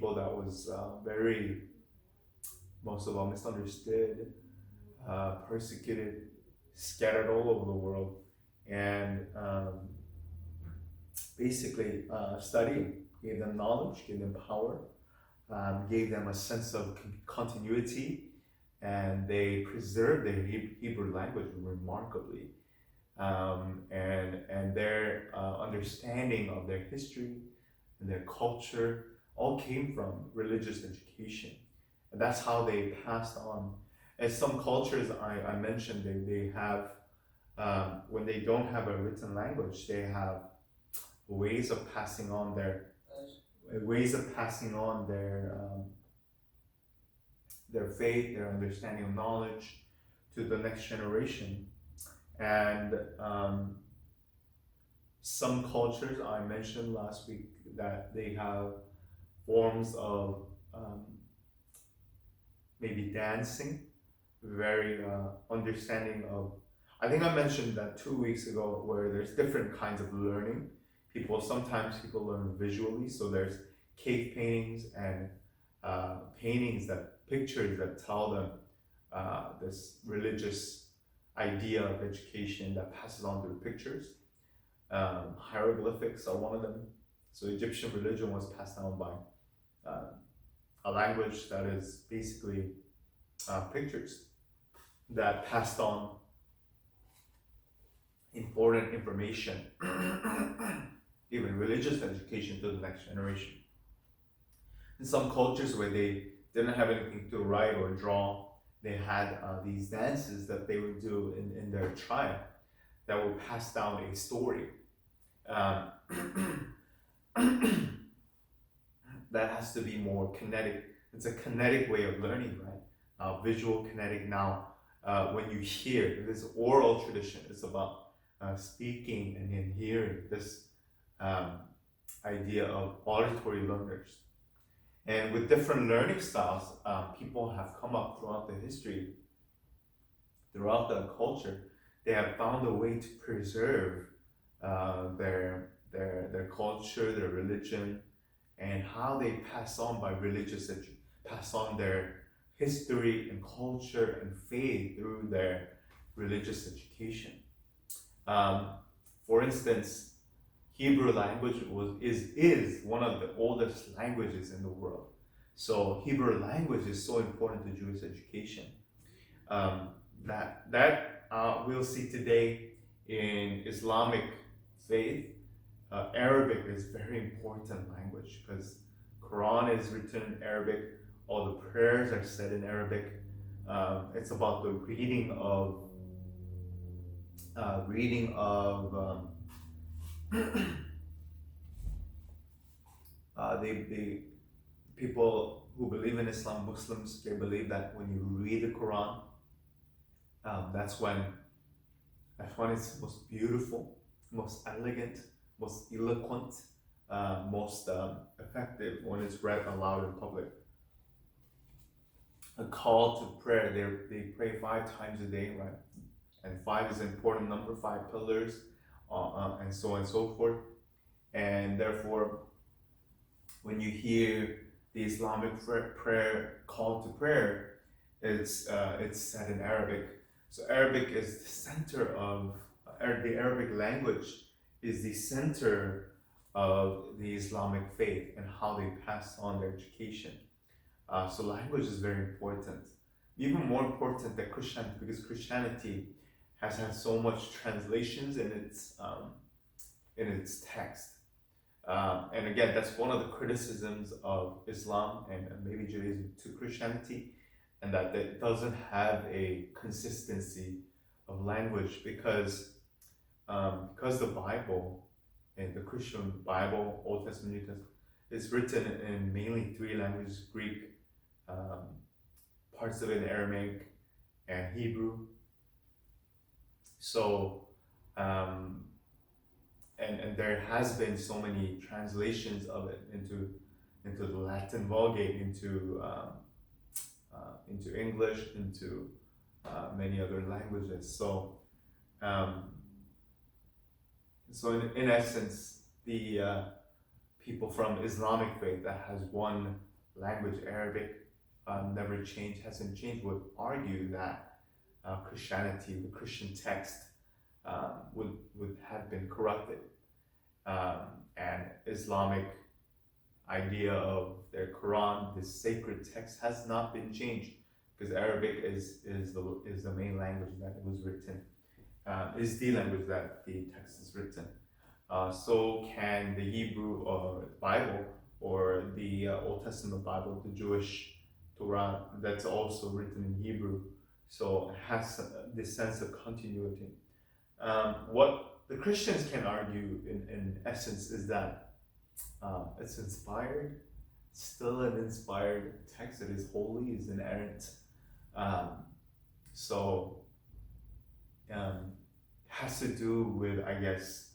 people that was very, most of all, misunderstood, persecuted, scattered all over the world, and basically study gave them knowledge, gave them power, gave them a sense of continuity, and they preserved their Hebrew language remarkably. And their understanding of their history and their culture all came from religious education. And that's how they passed on. And some cultures I mentioned, they have, when they don't have a written language, they have ways of passing on their their faith, their understanding of knowledge to the next generation. And some cultures I mentioned last week that they have forms of maybe dancing, very understanding of. I think I mentioned that 2 weeks ago, where there's different kinds of learning. Sometimes people learn visually, so there's cave paintings and pictures that tell them this religious idea of education that passes on through pictures. Hieroglyphics are one of them. So Egyptian religion was passed down by a language that is basically pictures that passed on important information, even religious education, to the next generation. In some cultures where they didn't have anything to write or draw, they had these dances that they would do in their tribe that would pass down a story. That has to be more kinetic. It's a kinetic way of learning, right? Visual, kinetic. Now, when you hear this oral tradition, it's about speaking and then hearing, this idea of auditory learners. And with different learning styles, people have come up throughout the history, throughout the culture. They have found a way to preserve their culture, their religion, and how they pass on pass on their history and culture and faith through their religious education. For instance, Hebrew language is one of the oldest languages in the world. So Hebrew language is so important to Jewish education. That we'll see today in Islamic faith. Arabic is very important language because Quran is written in Arabic. All the prayers are said in Arabic. It's about the reading of the people who believe in Islam, Muslims, they believe that when you read the Quran, that's when it's most beautiful, most elegant, most eloquent, most effective when it's read aloud in public. A call to prayer, they pray 5 times a day, right? And 5 is an important number, 5 pillars, and so on and so forth. And therefore, when you hear the Islamic prayer call to prayer, it's said in Arabic. So Arabic is the center of the Arabic language is the center of the Islamic faith and how they pass on their education. So language is very important. Even more important than Christianity, because Christianity has had so much translations in its text. And again, that's one of the criticisms of Islam and maybe Judaism to Christianity, and that it doesn't have a consistency of language because the Bible and the Christian Bible, Old Testament, New Testament, is written in mainly 3 languages: Greek, parts of it in Aramaic, and Hebrew. So, and there has been so many translations of it into the Latin Vulgate, into English, into many other languages. So, in essence, the people from Islamic faith that has one language, Arabic, never changed, hasn't changed, would argue that Christianity, the Christian text, would have been corrupted, and Islamic idea of their Quran, this sacred text, has not been changed, because Arabic is the main language that it was written, is the language that the text is written. So can the Hebrew or Bible, or the Old Testament Bible, the Jewish Torah, that's also written in Hebrew. So it has this sense of continuity. What the Christians can argue in essence is that it's inspired, still an inspired text. It is holy, is inerrant. Has to do with, I guess,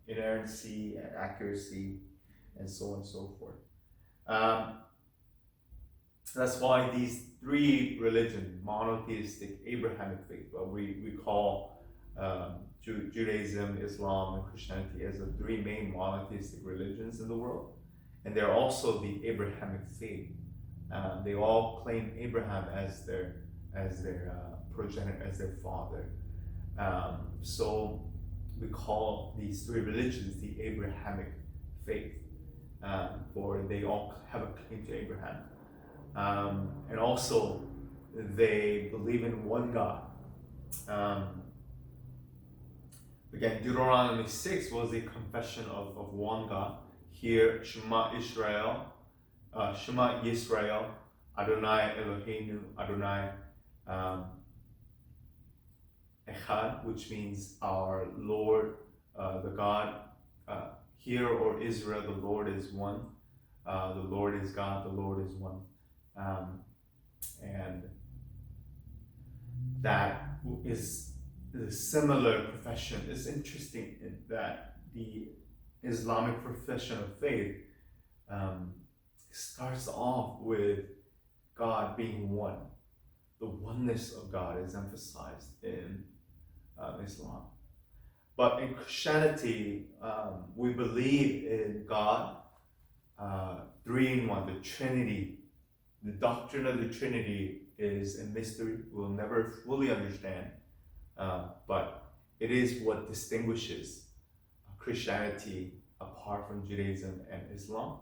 inerrancy and accuracy, and so on and so forth. That's why these three religions, monotheistic, Abrahamic faith, what we call Judaism, Islam, and Christianity, as the three main monotheistic religions in the world, and they're also the Abrahamic faith. They all claim Abraham as their progenitor, as their father. So we call these three religions the Abrahamic faith, or they all have a claim to Abraham. And also, they believe in one God. Again, Deuteronomy 6 was a confession of one God. Here, Shema Israel, Adonai Eloheinu, Adonai Echad, which means our Lord, the God. Here, or Israel, the Lord is one. The Lord is God, the Lord is one. And that is the similar profession. It's interesting in that the Islamic profession of faith starts off with God being one. The oneness of God is emphasized in Islam. But in Christianity, we believe in God, three in one, the Trinity. The doctrine of the Trinity is a mystery we'll never fully understand, but it is what distinguishes Christianity apart from Judaism and Islam,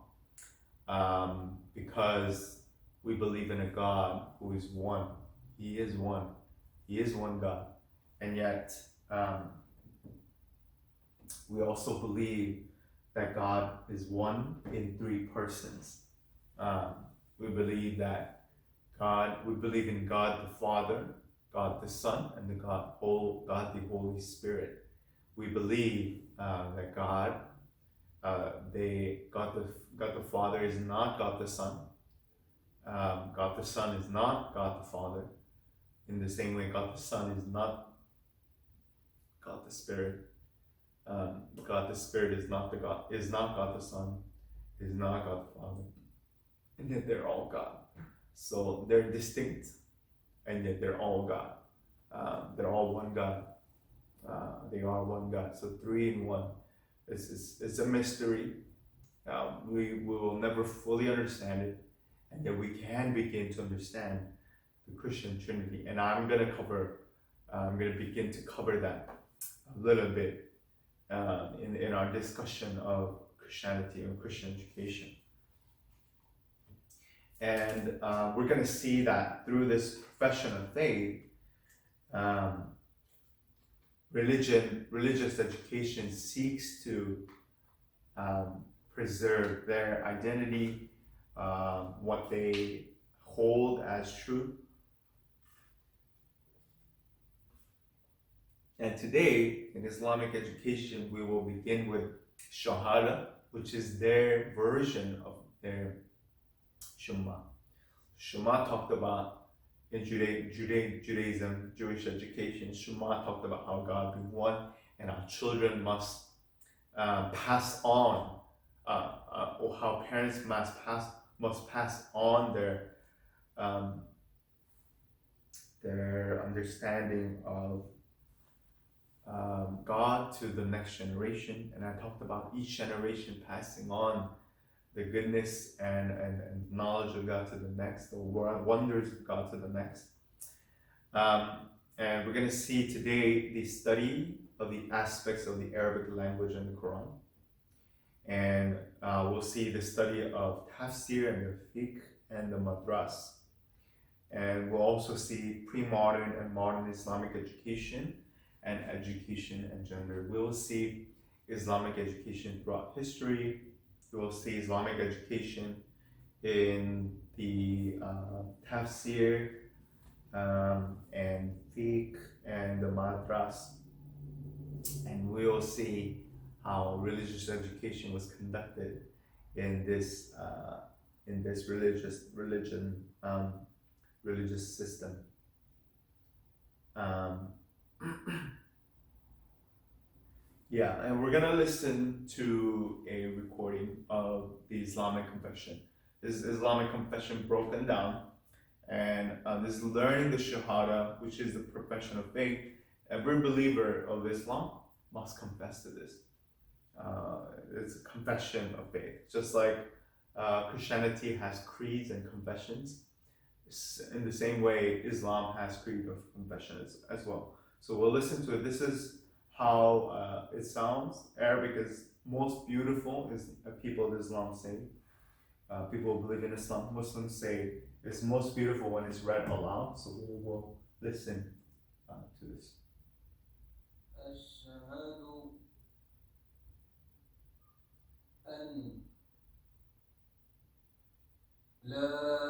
because we believe in a God who is one. He is one. He is one God. And yet, we also believe that God is one in three persons. We believe in God the Father, God the Son, and God the Holy Spirit. We believe that God the Father is not God the Son. God the Son is not God the Father. In the same way, God the Son is not God the Spirit. God the Spirit is not God the Son, is not God the Father. And yet they're all God. So they're distinct, and yet they're all God. They're all one God. They are one God. So three in one. It's a mystery. We will never fully understand it, and yet we can begin to understand the Christian Trinity. And I'm going to begin to cover that a little bit in our discussion of Christianity and Christian education. And we're going to see that through this profession of faith, religious education seeks to preserve their identity, what they hold as true. And today, in Islamic education, we will begin with Shahada, which is their version of their Shema. Shema talked about, in Judaism, Jewish education, Shema talked about how God be one, and our children must pass on, or how parents must pass on their understanding of God to the next generation. And I talked about each generation passing on the goodness and knowledge of God to the next, the wonders of God to the next. And we're going to see today the study of the aspects of the Arabic language in the Quran. And we'll see the study of tafsir and the fiqh and the madras. And we'll also see pre-modern and modern Islamic education and education and gender. We'll see Islamic education throughout history. We'll see Islamic education in the tafsir and fiqh and the madras. And we'll see how religious education was conducted in this religious system. Yeah, and we're gonna listen to a recording of the Islamic confession. This is Islamic confession broken down, and this is learning the Shahada, which is the profession of faith. Every believer of Islam must confess to this. It's a confession of faith, just like Christianity has creeds and confessions. In the same way, Islam has creed of confession as well. So we'll listen to it. This is how it sounds. Arabic is most beautiful, is people of Islam say. People who believe in Islam, Muslims say it's most beautiful when it's read aloud. So we will listen to this. أشهد أن لا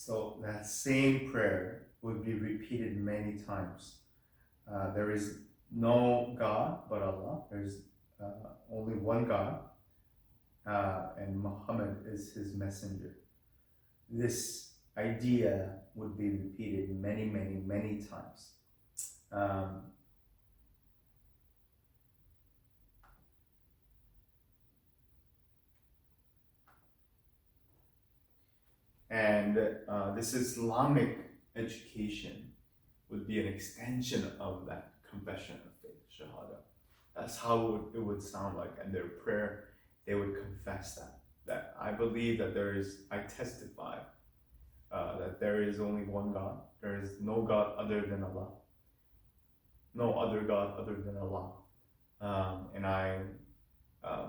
So that same prayer would be repeated many times. There is no God but Allah. There's only one God, and Muhammad is his messenger. This idea would be repeated many, many, many times. And this Islamic education would be an extension of that confession of faith, Shahada. That's how it would sound like. And their prayer, they would confess that I believe that I testify that there is only one God. There is no God other than Allah. No other God other than Allah. And I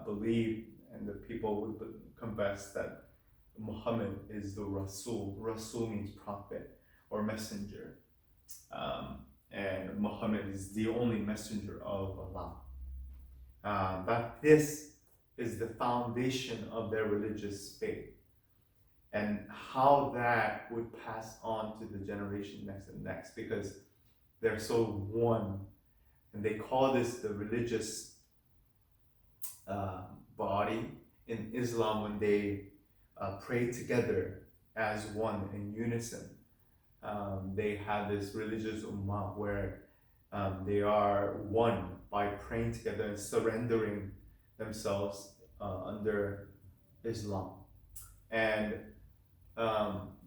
believe, and the people would confess that Muhammad is the Rasul. Rasul means prophet or messenger. and Muhammad is the only messenger of Allah. That this is the foundation of their religious faith, and how that would pass on to the generation next and next, because they're so one, and they call this the religious body in Islam when they pray together as one in unison. They have this religious ummah where they are one by praying together and surrendering themselves under Islam. And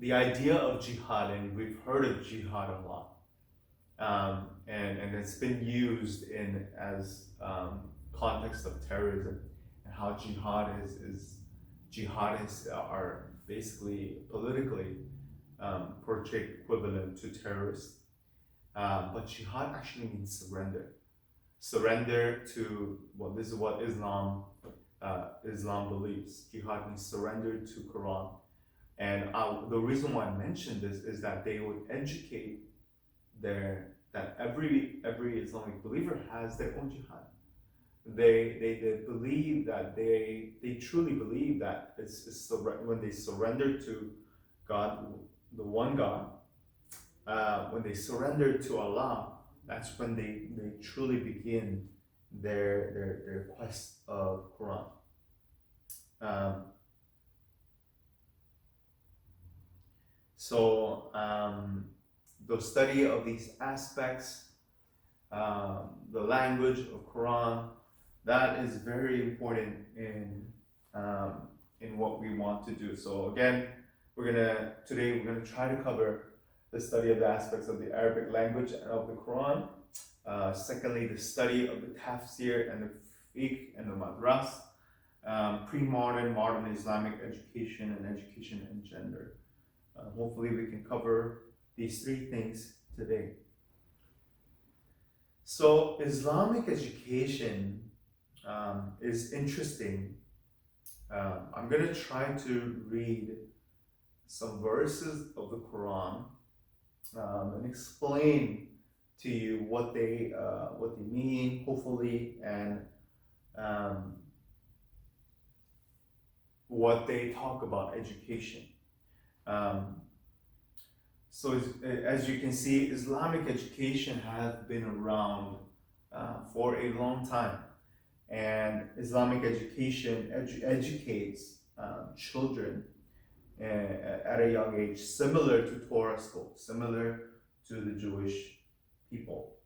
the idea of jihad, and we've heard of jihad a lot, and it's been used in as context of terrorism, and how jihadists are basically politically portrayed equivalent to terrorists. But jihad actually means surrender. Surrender to, well, this is what Islam believes. Jihad means surrender to Quran. And the reason why I mentioned this is that they would educate that every Islamic believer has their own jihad. They believe that they truly believe that it's when they surrender to God, the one God, when they surrender to Allah, that's when they truly begin their quest of Quran. So the study of these aspects, the language of Quran, that is very important in what we want to do. So again, today we're gonna try to cover the study of the aspects of the Arabic language and of the Quran. Secondly, the study of the tafsir and the fiqh and the madras, pre-modern, modern Islamic education and education and gender. Hopefully we can cover these three things today. So Islamic education is interesting. I'm going to try to read some verses of the Quran and explain to you what they mean, hopefully, and what they talk about education. So as you can see, Islamic education has been around for a long time, and Islamic education educates children at a young age, similar to Torah school, similar to the Jewish people.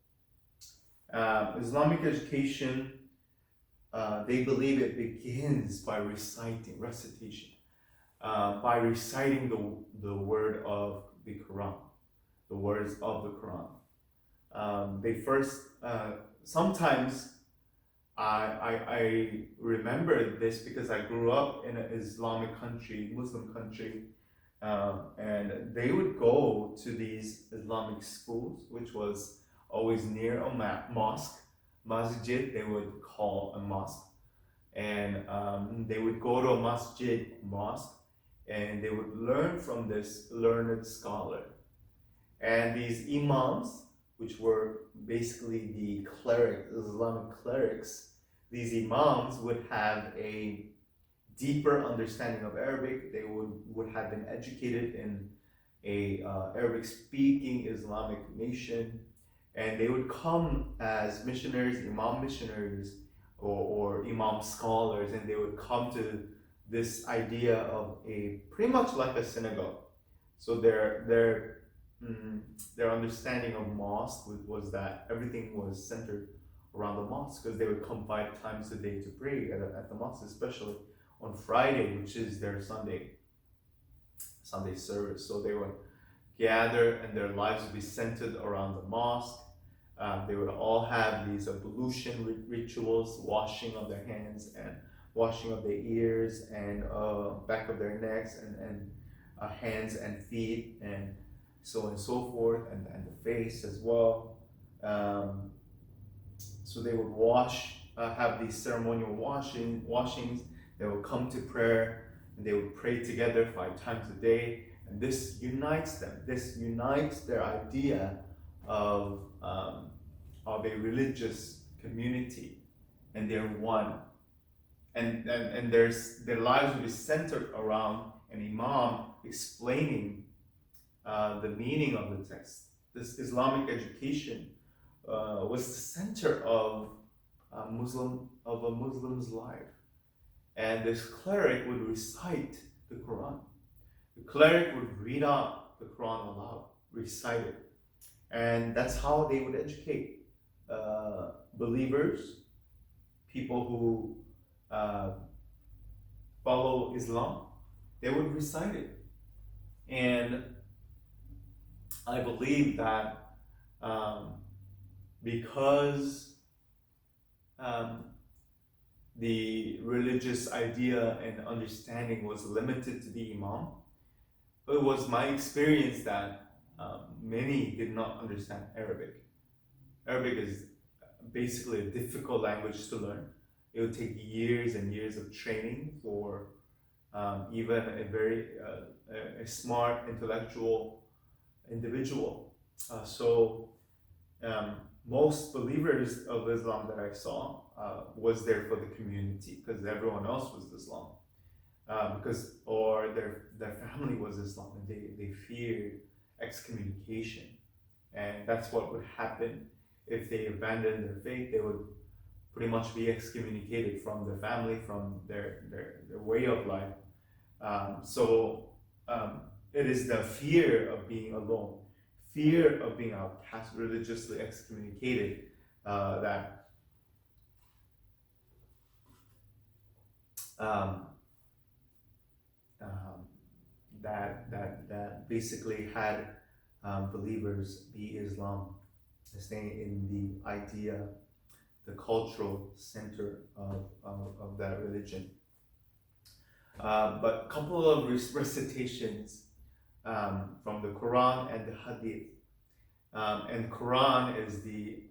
Islamic education, they believe it begins by recitation, by reciting the word of the Quran, the words of the Quran. They first, sometimes I remember this because I grew up in an Islamic country, Muslim country, and they would go to these Islamic schools, which was always near a mosque, masjid, they would call a mosque, and they would go to a mosque, and they would learn from this learned scholar. And these imams, which were basically the Islamic clerics, these imams would have a deeper understanding of Arabic. They would have been educated in a Arabic-speaking Islamic nation, and they would come as missionaries, imam missionaries, or imam scholars, and they would come to this idea of a pretty much like a synagogue. So their understanding of mosque was that everything was centered around the mosque, because they would come 5 times a day to pray at the mosque, especially on Friday, which is their Sunday service. So they would gather, and their lives would be centered around the mosque. They would all have these ablution rituals, washing of their hands and washing of their ears and back of their necks and hands and feet and so on and so forth, and the face as well. So they would have these ceremonial washings. They would come to prayer, and they would pray together 5 times a day, and this unites them. This unites their idea of a religious community, and they're one, and their lives will be centered around an imam explaining the meaning of the text. This Islamic education was the center of a Muslim's life, and this cleric would recite the Quran. The cleric would read out the Quran aloud, recite it, and that's how they would educate believers, people who follow Islam. They would recite it, and I believe that because the religious idea and understanding was limited to the imam, it was my experience that many did not understand Arabic. Arabic is basically a difficult language to learn. It would take years and years of training for even a very a smart intellectual individual. Most believers of Islam that I saw was there for the community, because everyone else was Islam, or their family was Islam, and they feared excommunication, and that's what would happen if they abandoned their faith. They would pretty much be excommunicated from their family, from their way of life. It is the fear of being alone, fear of being outcast, religiously excommunicated, that basically had believers be Islam, staying in the idea, the cultural center of that religion. But a couple of recitations from the Quran and the Hadith. And Quran is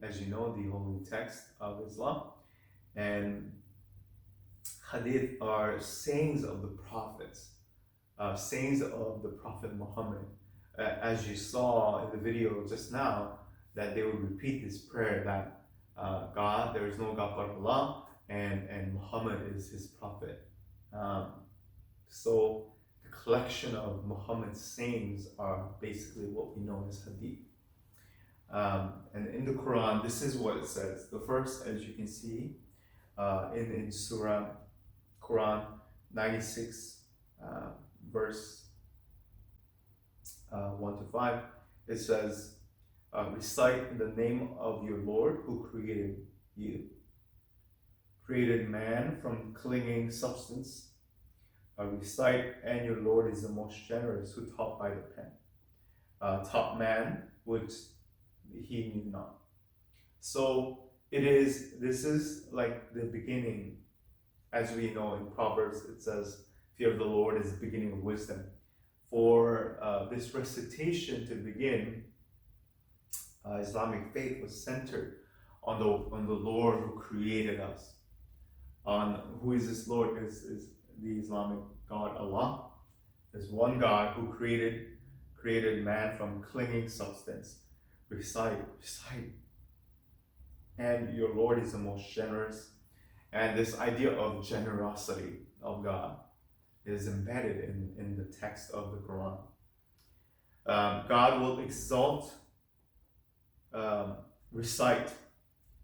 as you know, the holy text of Islam, and Hadith are sayings of the prophets, sayings of the Prophet Muhammad. As you saw in the video just now, that they would repeat this prayer that God, there is no God but Allah, and Muhammad is his prophet. So the collection of Muhammad's sayings are basically what we know as Hadith. And in the Quran, this is what it says. The first, as you can see, in Surah Quran 96, verse 1 to 5, it says, recite in the name of your Lord who created you. Created man from clinging substance. Recite, and your Lord is the most generous who taught by the pen. Taught man which he knew not. So this is like the beginning. As we know in Proverbs, it says, fear of the Lord is the beginning of wisdom. For this recitation to begin, Islamic faith was centered on the Lord who created us. On who is this Lord? Is the Islamic God Allah. There's one God who created man from clinging substance. Recite. And your Lord is the most generous. And this idea of generosity of God is embedded in the text of the Quran. God will exalt, recite.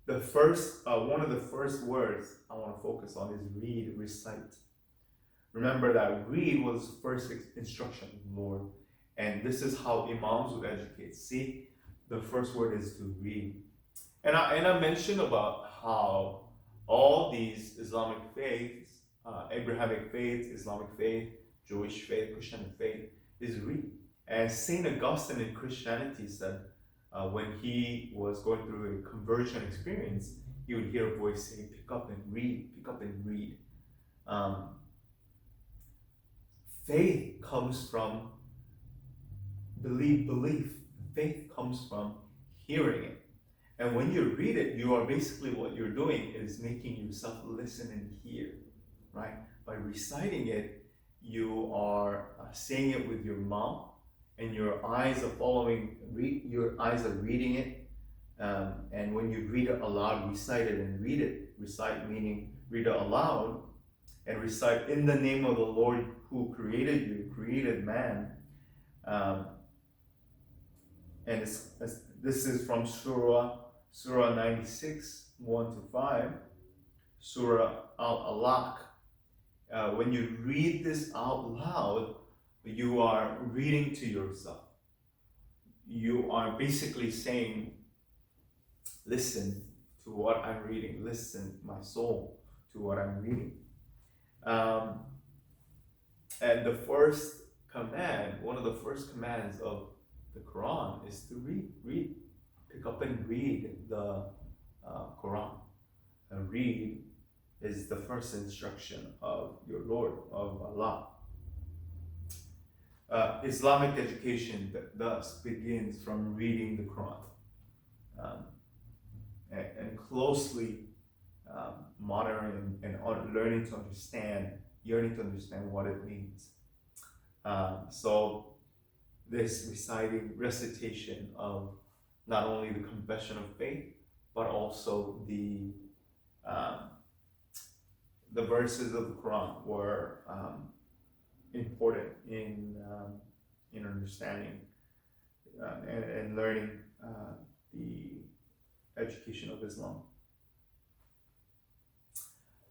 The first, one of the first words I want to focus on is read, recite. Remember that read was first instruction of the Lord, and this is how imams would educate. See, the first word is to read. And I mentioned about how all these Islamic faiths, Abrahamic faith, Islamic faith, Jewish faith, Christian faith, is read. And Saint Augustine in Christianity said, when he was going through a conversion experience, he would hear a voice say, pick up and read, pick up and read. Faith comes from belief. Faith comes from hearing it. And when you read it, you are basically, what you're doing is making yourself listen and hear, right? By reciting it, you are saying it with your mouth, and your eyes are following, your eyes are reading it, and when you read it aloud, recite it and read it. Recite meaning read it aloud, and recite in the name of the Lord who created you, created man. And this is from Surah 96, 1 to 5, Surah Al-Alaq. When you read this out loud, you are reading to yourself. You are basically saying, listen to what I'm reading. Listen, my soul, to what I'm reading. And the first command, one of the first commands of the Quran is to read. Pick up and read the Quran. And read is the first instruction of your Lord, of Allah. Islamic education thus begins from reading the Quran and closely monitoring and learning to understand, yearning to understand what it means. So this recitation of not only the confession of faith, but also the verses of the Quran were important in understanding and learning the education of Islam.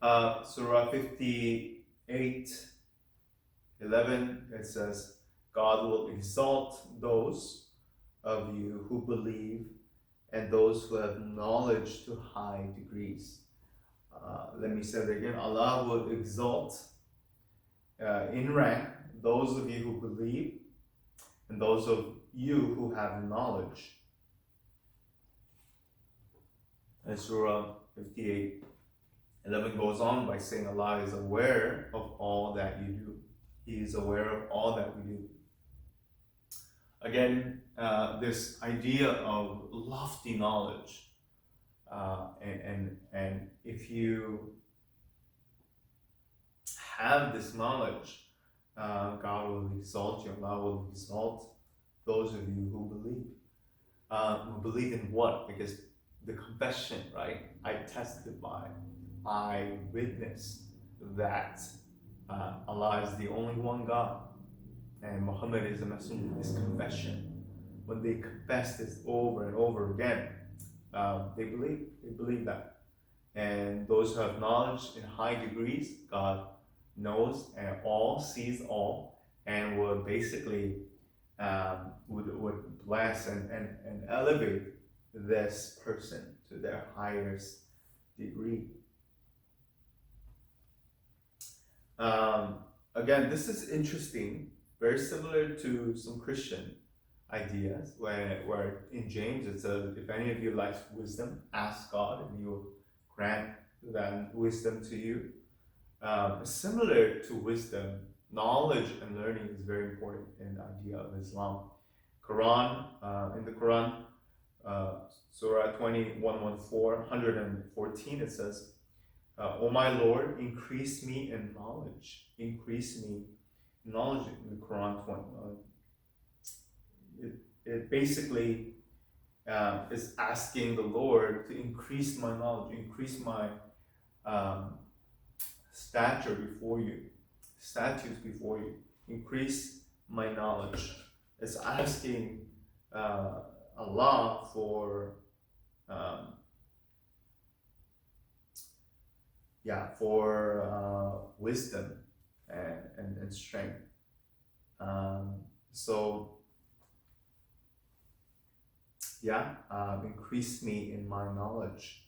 Surah 58:11, it says, God will exalt those of you who believe and those who have knowledge to high degrees. Let me say it again. Allah will exalt in rank those of you who believe and those of you who have knowledge. And Surah 58:11 goes on by saying Allah is aware of all that you do. He is aware of all that we do. Again, this idea of lofty knowledge, and if you have this knowledge, God will exalt you. Allah will exalt those of you who believe. Who believe in what? Because the confession, right? I testify, I witness that Allah is the only one God and Muhammad is a messenger. This confession, when they confess this over and over again, they believe that. And those who have knowledge in high degrees, God knows and all, sees all, and would basically would bless and elevate this person to their highest degree. Again, this is interesting, very similar to some Christian ideas, where in James it says, if any of you lacks wisdom, ask God and He will grant that wisdom to you. Similar to wisdom, knowledge and learning is very important in the idea of Islam. In the Quran, Surah 114, it says, O my Lord, increase me in knowledge. Increase me in knowledge in the Quran 20. It basically is asking the Lord to increase my knowledge, increase my statutes before you, increase my knowledge. It's asking Allah for wisdom and strength. Increase me in my knowledge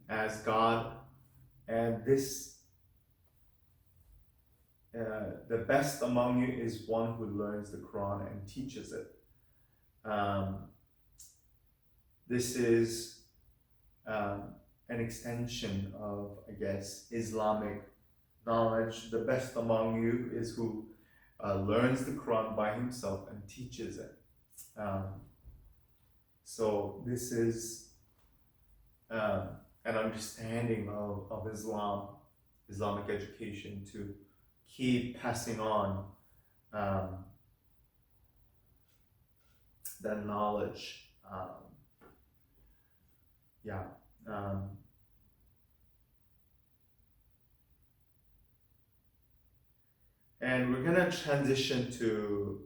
as God. And this, the best among you is one who learns the Quran and teaches it. This is an extension of, I guess, Islamic knowledge. The best among you is who learns the Quran by himself and teaches it. So this is an understanding of Islam, Islamic education, to keep passing on that knowledge. Yeah. And we're gonna transition to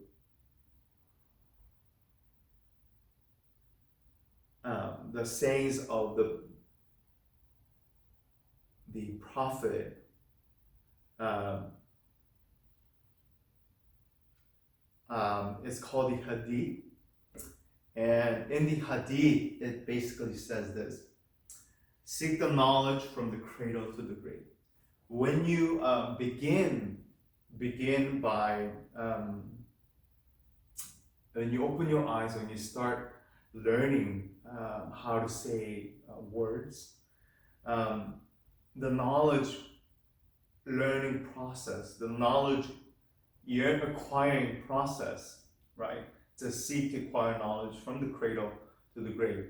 the sayings of the prophet. It's called the Hadith, and in the Hadith, it basically says this: seek the knowledge from the cradle to the grave. When you begin by when you open your eyes, when you start learning how to say words, the knowledge learning process, the knowledge you're acquiring process, right? To seek to acquire knowledge from the cradle to the grave.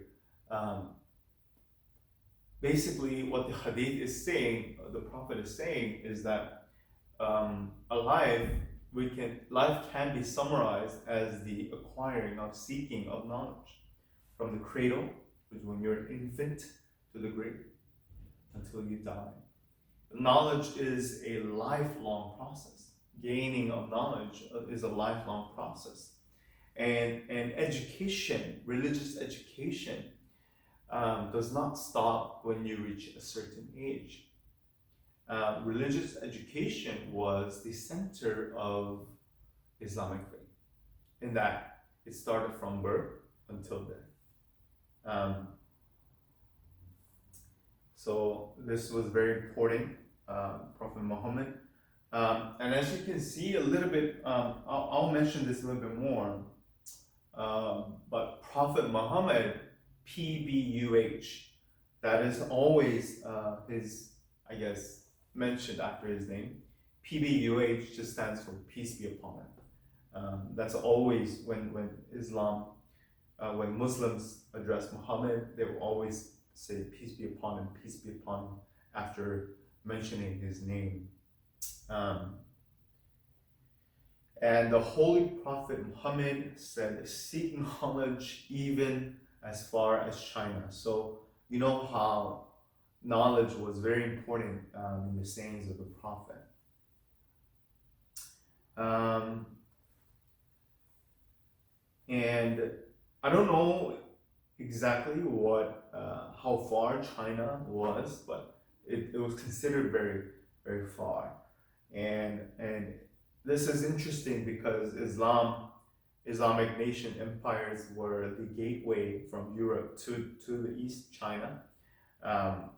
Basically, what the Hadith is saying, the Prophet is saying, is that life can be summarized as the acquiring of seeking of knowledge from the cradle, which is when you're an infant, to the grave until you die. Knowledge is a lifelong process. Gaining of knowledge is a lifelong process, and education, religious education, does not stop when you reach a certain age. Religious education was the center of Islamic faith, in that it started from birth until death. So this was very important. Prophet Muhammad. And as you can see a little bit, I'll mention this a little bit more, but Prophet Muhammad, PBUH, that is always his, I guess, mentioned after his name. PBUH just stands for peace be upon him. That's always when Islam, when Muslims address Muhammad, they will always say peace be upon him after mentioning his name. And the Holy Prophet Muhammad said, seek knowledge even as far as China. So you know how knowledge was very important in the sayings of the Prophet. And I don't know exactly how far China was, but it was considered very, very far. And this is interesting because Islamic nation empires were the gateway from Europe to the East China, and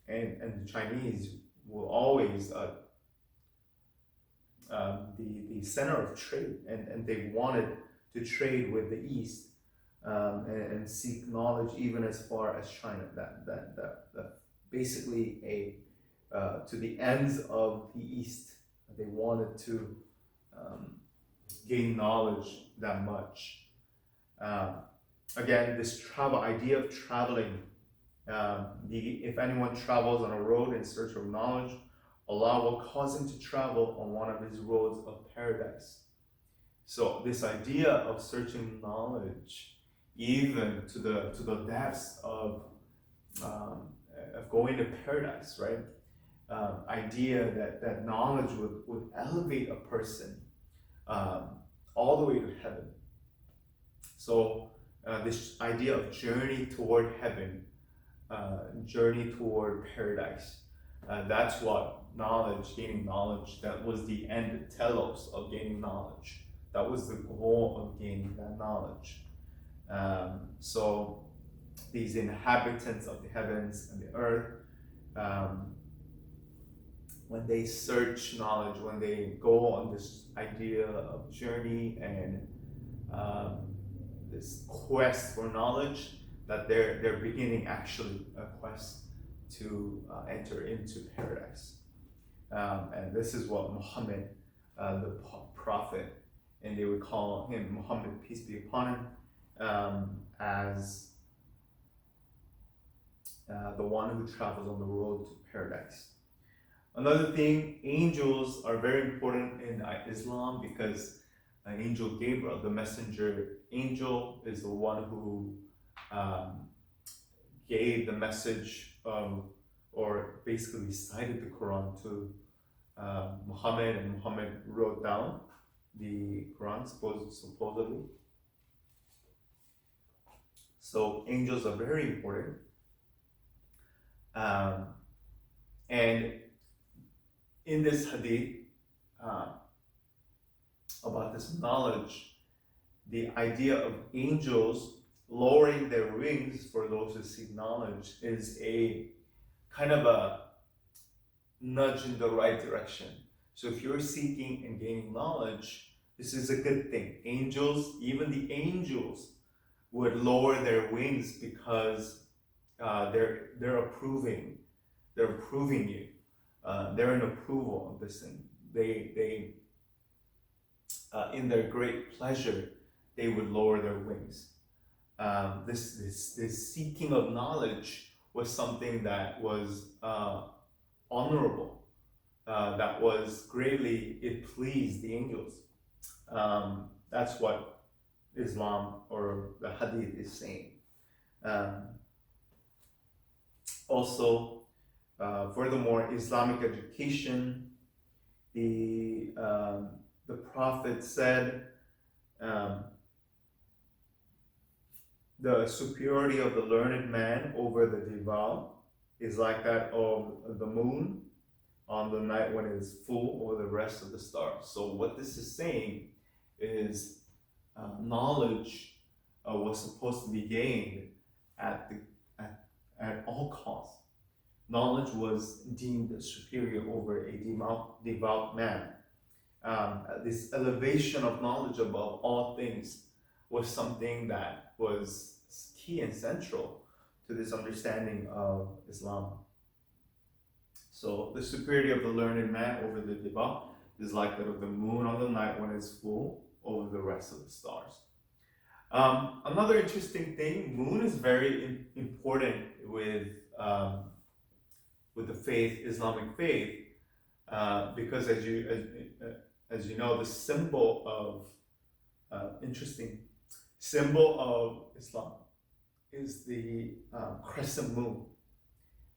the Chinese were always the center of trade, and they wanted to trade with the East, and seek knowledge even as far as China. That basically to the ends of the East. They wanted to gain knowledge that much. Again, this idea of traveling. If anyone travels on a road in search of knowledge, Allah will cause him to travel on one of his roads of paradise. So this idea of searching knowledge, even to the depths of going to paradise, right? Idea that knowledge would elevate a person all the way to heaven. So this idea of journey toward heaven, journey toward paradise, that's what gaining knowledge, that was the end telos of gaining knowledge. That was the goal of gaining that knowledge. So these inhabitants of the heavens and the earth, when they search knowledge, when they go on this idea of journey and this quest for knowledge, that they're beginning actually a quest to enter into paradise. And this is what Muhammad, the prophet, and they would call him Muhammad, peace be upon him, as the one who travels on the road to paradise. Another thing, angels are very important in Islam because angel Gabriel, the messenger angel, is the one who gave the message or basically cited the Quran to Muhammad, and Muhammad wrote down the Quran supposedly. So angels are very important. And in this hadith about this knowledge, the idea of angels lowering their wings for those who seek knowledge is a kind of a nudge in the right direction. So if you're seeking and gaining knowledge, this is a good thing. Angels, even the angels, would lower their wings because they're approving you. They're in approval of this thing. They in their great pleasure, they would lower their wings. This seeking of knowledge was something that was honorable, that was greatly, it pleased the angels. That's what Islam or the Hadith is saying. Also, furthermore, Islamic education, the Prophet said, the superiority of the learned man over the devout is like that of the moon on the night when it is full over the rest of the stars. So what this is saying is knowledge was supposed to be gained at all costs. Knowledge was deemed superior over a devout man. This elevation of knowledge above all things was something that was key and central to this understanding of Islam. So the superiority of the learned man over the devout is like that of the moon on the night when it's full over the rest of the stars. Another interesting thing, moon is very important with the faith, Islamic faith, because as you know, the symbol of interesting symbol of Islam is the crescent moon.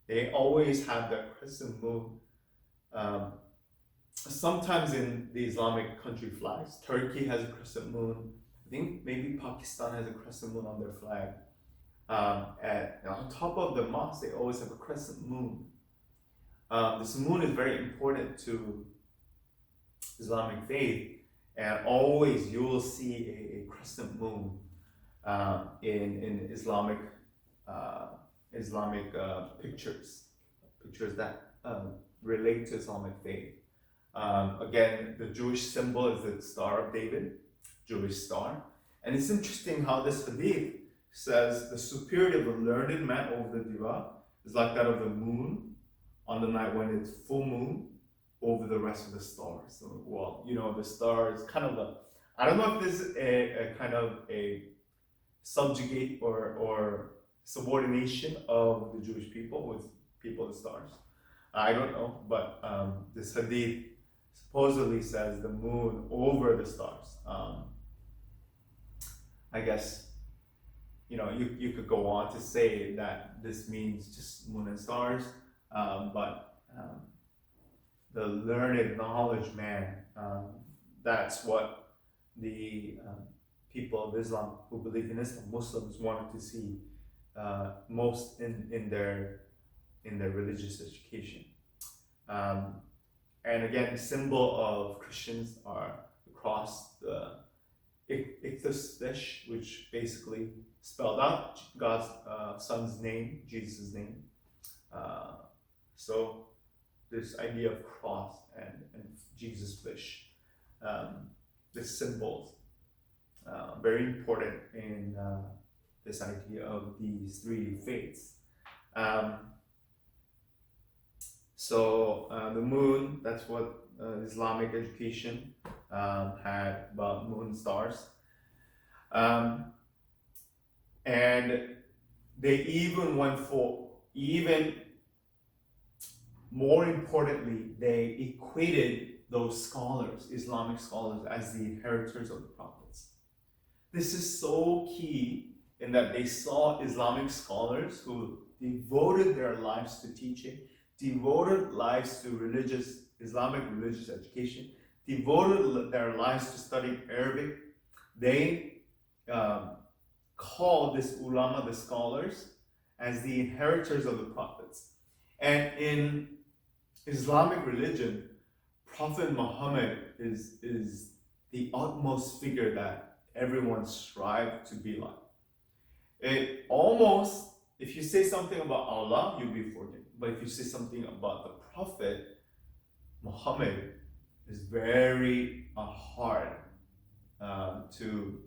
They always have that crescent moon. Sometimes in the Islamic country flags, Turkey has a crescent moon. I think maybe Pakistan has a crescent moon on their flag. And on top of the mosque, they always have a crescent moon. This moon is very important to Islamic faith, and always you will see a crescent moon in Islamic pictures that relate to Islamic faith. Again, the Jewish symbol is the Star of David, Jewish star, and it's interesting how this hadith says the superiority of the learned man over the diva is like that of the moon on the night when it's full moon over the rest of the stars. So, well, you know, the star is kind of I don't know if this is a kind of a subjugate or subordination of the Jewish people with people of the stars. I don't know, but this hadith supposedly says the moon over the stars. I guess, you know, you could go on to say that this means just moon and stars, but the learned knowledge man, that's what the people of Islam who believe in Islam, Muslims, wanted to see most in their religious education. And again, the symbol of Christians are the cross, the Ikhtish, which basically spelled out God's son's name, Jesus' name. So this idea of cross and Jesus' fish, this symbols, very important in this idea of these three faiths. So the moon, that's what Islamic education had about moon stars. And they even went for, even more importantly, they equated those scholars, Islamic scholars, as the inheritors of the prophets. This is so key in that they saw Islamic scholars who devoted their lives to teaching, devoted lives to Islamic religious education, devoted their lives to studying Arabic. They called this ulama, the scholars, as the inheritors of the prophets. And in Islamic religion, Prophet Muhammad is the utmost figure that everyone strives to be like. It almost, if you say something about Allah, you'll be forgiven. But if you say something about the Prophet Muhammad, is very hard to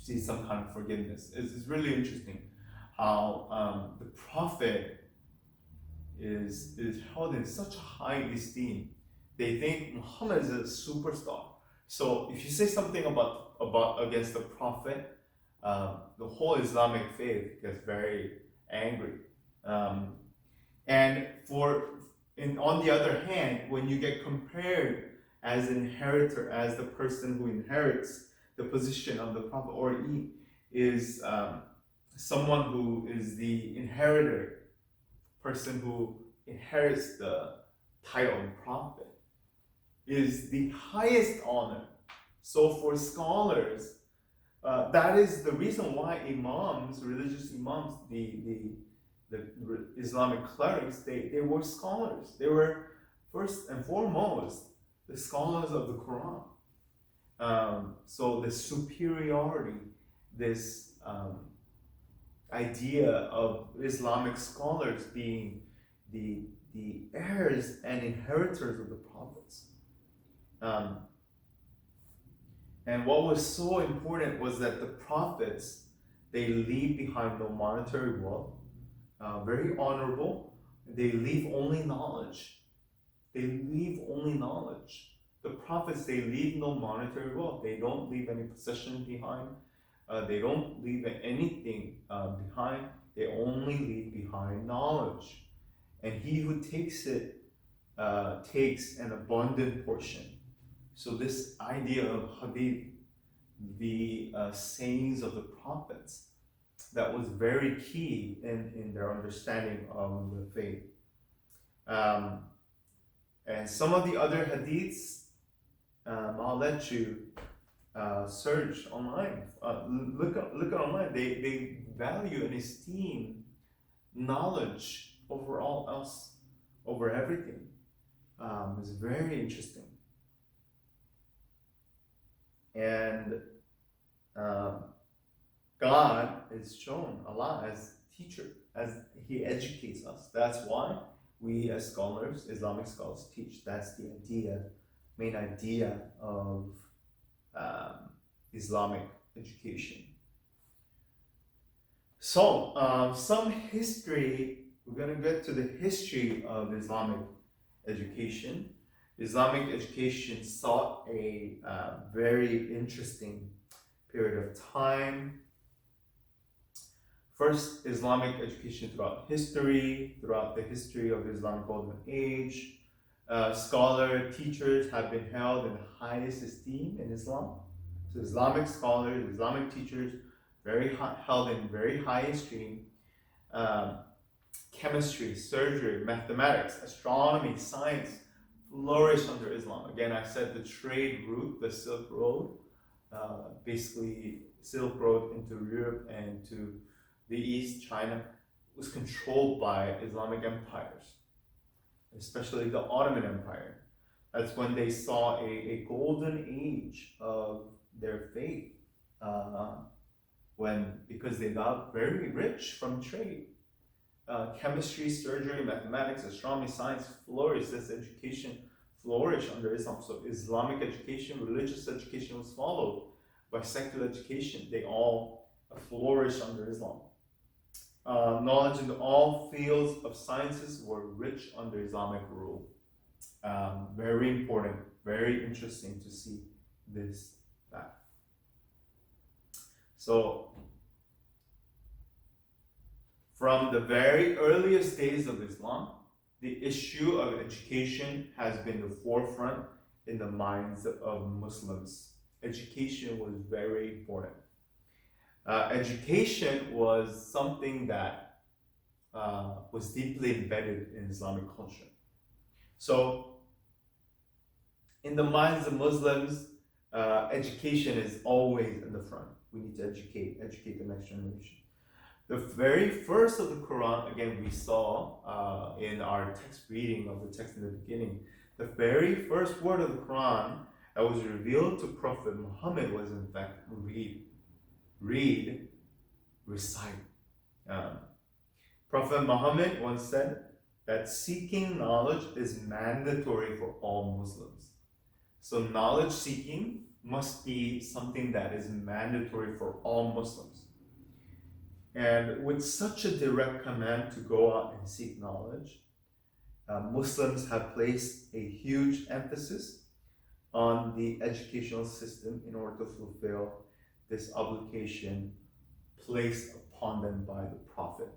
see some kind of forgiveness. It's really interesting how the Prophet is held in such a high esteem. They think Muhammad is a superstar. So if you say something about against the Prophet, the whole Islamic faith gets very angry. On the other hand, when you get compared as an inheritor, as the person who inherits the position of the Prophet, or is someone who is the inheritor, person who inherits the title of Prophet, is the highest honor. So for scholars, that is the reason why imams, religious imams, the Islamic clerics, they were scholars. They were first and foremost the scholars of the Quran. So the superiority, this idea of Islamic scholars being the heirs and inheritors of the prophets. And what was so important was that the prophets, they leave behind no monetary wealth, very honorable. They leave only knowledge. They leave only knowledge. The prophets, they leave no monetary wealth. They don't leave any possession behind. They don't leave anything behind. They only leave behind knowledge. And he who takes it takes an abundant portion. So this idea of hadith, the sayings of the prophets, that was very key in their understanding of the faith. And some of the other hadiths, I'll let you search online. Look online. They value and esteem knowledge over all else, over everything. It's very interesting. And God is shown, Allah, as teacher, as He educates us. That's why we as scholars, Islamic scholars, teach. That's the idea, main idea of Islamic education. So, some history, we're going to get to the history of Islamic education. Islamic education saw a very interesting period of time. First, Islamic education throughout the history of the Islamic Golden Age. Scholar, teachers have been held in the highest esteem in Islam. So Islamic scholars, Islamic teachers, held in very high esteem. Chemistry, surgery, mathematics, astronomy, science flourished under Islam. Again, I said the trade route, the Silk Road, basically Silk Road into Europe and to the East, China, was controlled by Islamic empires, especially the Ottoman Empire. That's when they saw a golden age of their faith, because they got very rich from trade. Chemistry, surgery, mathematics, astronomy, science flourished. This education flourished under Islam. So Islamic education, religious education was followed by secular education. They all flourished under Islam. Knowledge in all fields of sciences were rich under Islamic rule. Very important, very interesting to see this fact. So, from the very earliest days of Islam, the issue of education has been the forefront in the minds of Muslims. Education was very important. Education was something that was deeply embedded in Islamic culture. So, in the minds of Muslims, education is always in the front. We need to educate the next generation. The very first of the Quran, again, we saw in our text reading of the text in the beginning, the very first word of the Quran that was revealed to Prophet Muhammad was in fact read, recite. Prophet Muhammad once said that seeking knowledge is mandatory for all Muslims. So knowledge seeking must be something that is mandatory for all Muslims. And with such a direct command to go out and seek knowledge, Muslims have placed a huge emphasis on the educational system in order to fulfill this obligation placed upon them by the Prophet.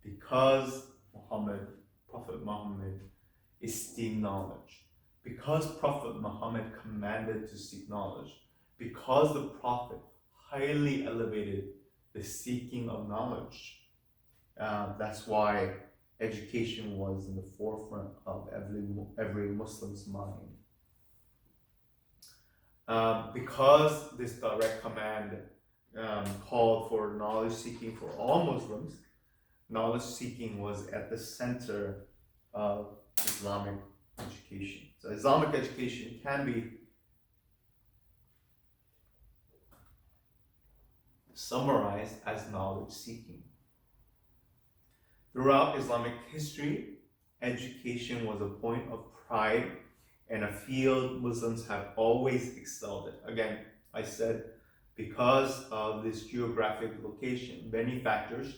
Because Prophet Muhammad esteemed knowledge, because Prophet Muhammad commanded to seek knowledge, because the Prophet highly elevated the seeking of knowledge. That's why education was in the forefront of every Muslim's mind. Because this direct command called for knowledge seeking for all Muslims, knowledge seeking was at the center of Islamic education. So Islamic education can be summarized as knowledge seeking. Throughout Islamic history, education was a point of pride and a field Muslims have always excelled in. Again, I said because of this geographic location, many factors,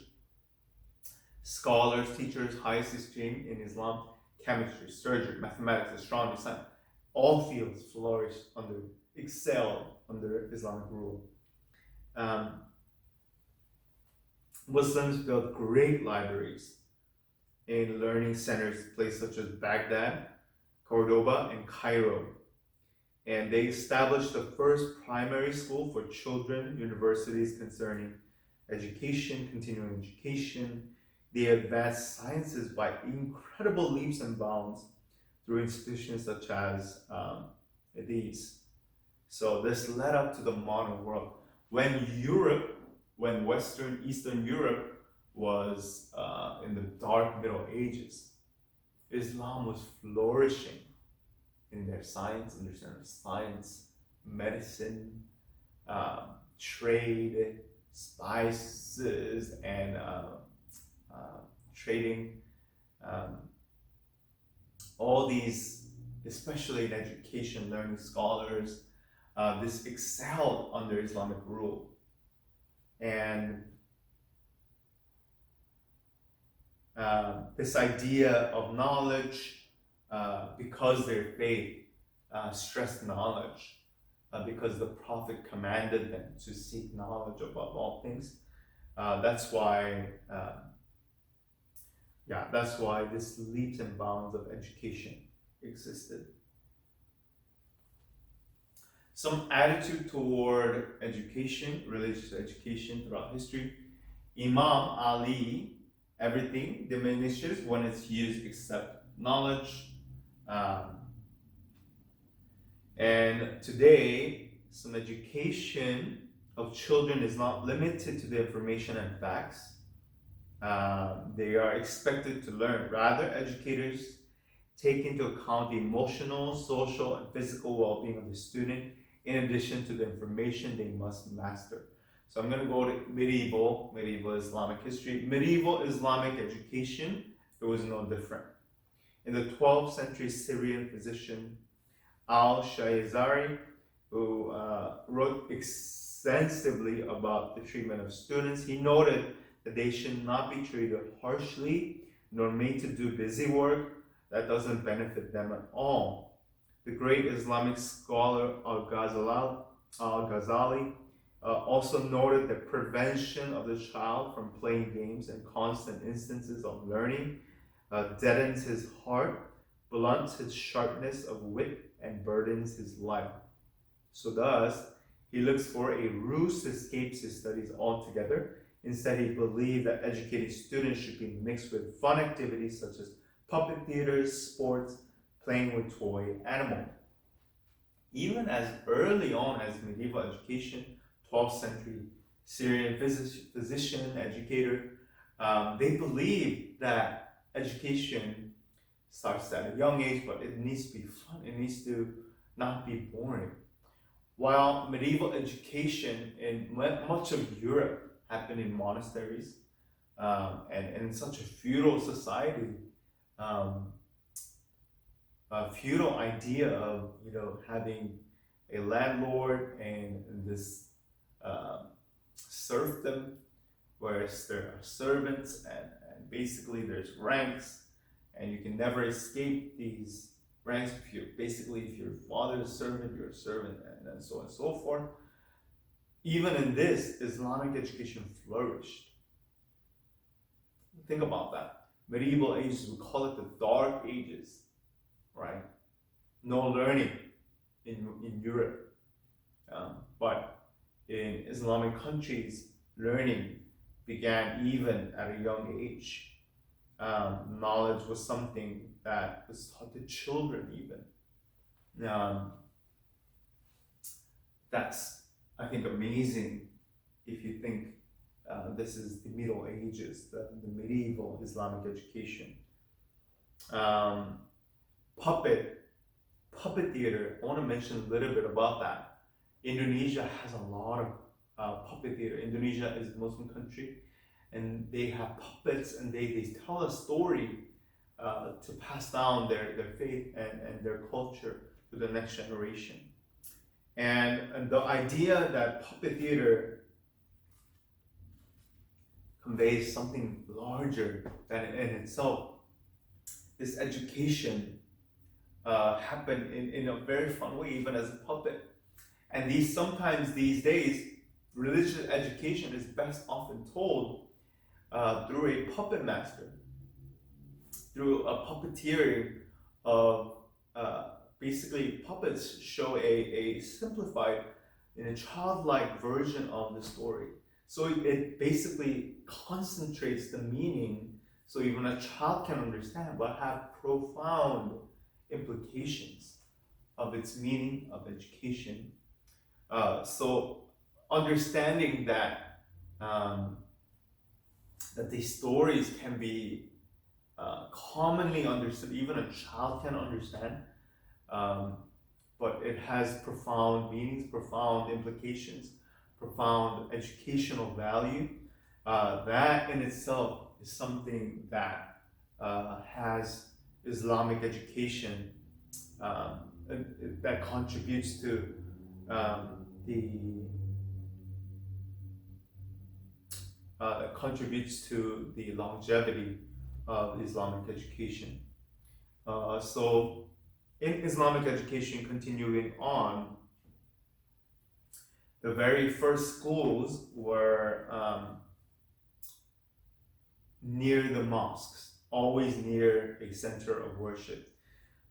scholars, teachers, highest esteem in Islam, chemistry, surgery, mathematics, astronomy, science, all fields excelled under Islamic rule. Muslims built great libraries in learning centers, places such as Baghdad, Cordoba, and Cairo. And they established the first primary school for children, universities concerning education, continuing education. They advanced sciences by incredible leaps and bounds through institutions such as these. So this led up to the modern world. When Eastern Europe was in the dark Middle Ages, Islam was flourishing in their science, medicine, trade, spices, and trading. All these, especially in education, learning scholars, this excelled under Islamic rule. And this idea of knowledge, because their faith stressed knowledge, because the Prophet commanded them to seek knowledge above all things. That's why this leaps and bounds of education existed. Some attitude toward education, religious education throughout history. Imam Ali, everything diminishes when it's used except knowledge. And today, some education of children is not limited to the information and facts. They are expected to learn. Rather, educators take into account the emotional, social, and physical well-being of the student in addition to the information they must master. So I'm going to go to medieval Islamic history. Medieval Islamic education, it was no different. In the 12th century Syrian physician Al-Shazari, who wrote extensively about the treatment of students, he noted that they should not be treated harshly nor made to do busy work that doesn't benefit them at all. The great Islamic scholar Al-Ghazali also noted that prevention of the child from playing games and constant instances of learning deadens his heart, blunts his sharpness of wit, and burdens his life. So thus, he looks for a ruse to escape his studies altogether. Instead, he believed that educating students should be mixed with fun activities such as puppet theaters, sports, playing with toy animals. Even as early on as medieval education, 12th century Syrian physician, educator, they believed that education starts at a young age, but it needs to be fun. It needs to not be boring. While medieval education in much of Europe happened in monasteries, and in such a feudal society, a feudal idea of having a landlord and this serfdom, whereas there are servants and basically there's ranks, and you can never escape these ranks. If your father's servant, you're a servant, and so on and so forth. Even in this, Islamic education flourished. Think about that. Medieval ages, we call it the Dark Ages, right? No learning in Europe. But in Islamic countries, learning began even at a young age. Knowledge was something that was taught to children even. That's, I think, amazing if you think this is the Middle Ages, the medieval Islamic education. Puppet theater, I want to mention a little bit about that. Indonesia has a lot of puppet theater. Indonesia is a Muslim country, and they have puppets, and they tell a story to pass down their faith and their culture to the next generation. And the idea that puppet theater conveys something larger than in itself. This education happened in a very fun way, even as a puppet. And sometimes these days, religious education is best often told through a puppet master, through a puppeteering of basically puppets show a simplified and a childlike version of the story. So it basically concentrates the meaning so even a child can understand, but have profound implications of its meaning of education. So understanding that that these stories can be commonly understood, even a child can understand, but it has profound meanings, profound implications, profound educational value. That in itself is something that has Islamic education that contributes to the longevity of Islamic education. So in Islamic education, continuing on, the very first schools were near the mosques, always near a center of worship.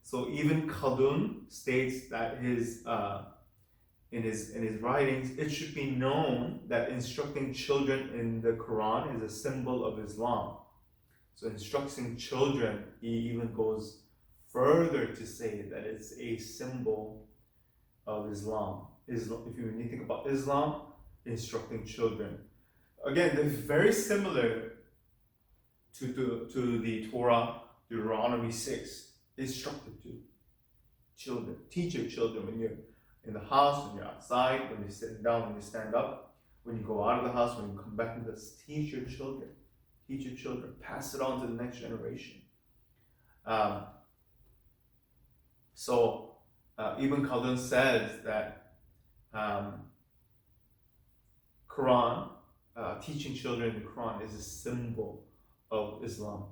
So even Khaldun states that in his writings, it should be known that instructing children in the Quran is a symbol of Islam. So instructing children, he even goes further to say that it's a symbol of Islam. If you think about Islam, instructing children. Again, they're very similar to the Torah, Deuteronomy 6, instructed to children. Teach your children when you're in the house, when you're outside, when you're sitting down, when you stand up, when you go out of the house, when you come back into this. Teach your children. Teach your children. Pass it on to the next generation. So Ibn Khaldun says that Quran, teaching children the Quran is a symbol of Islam.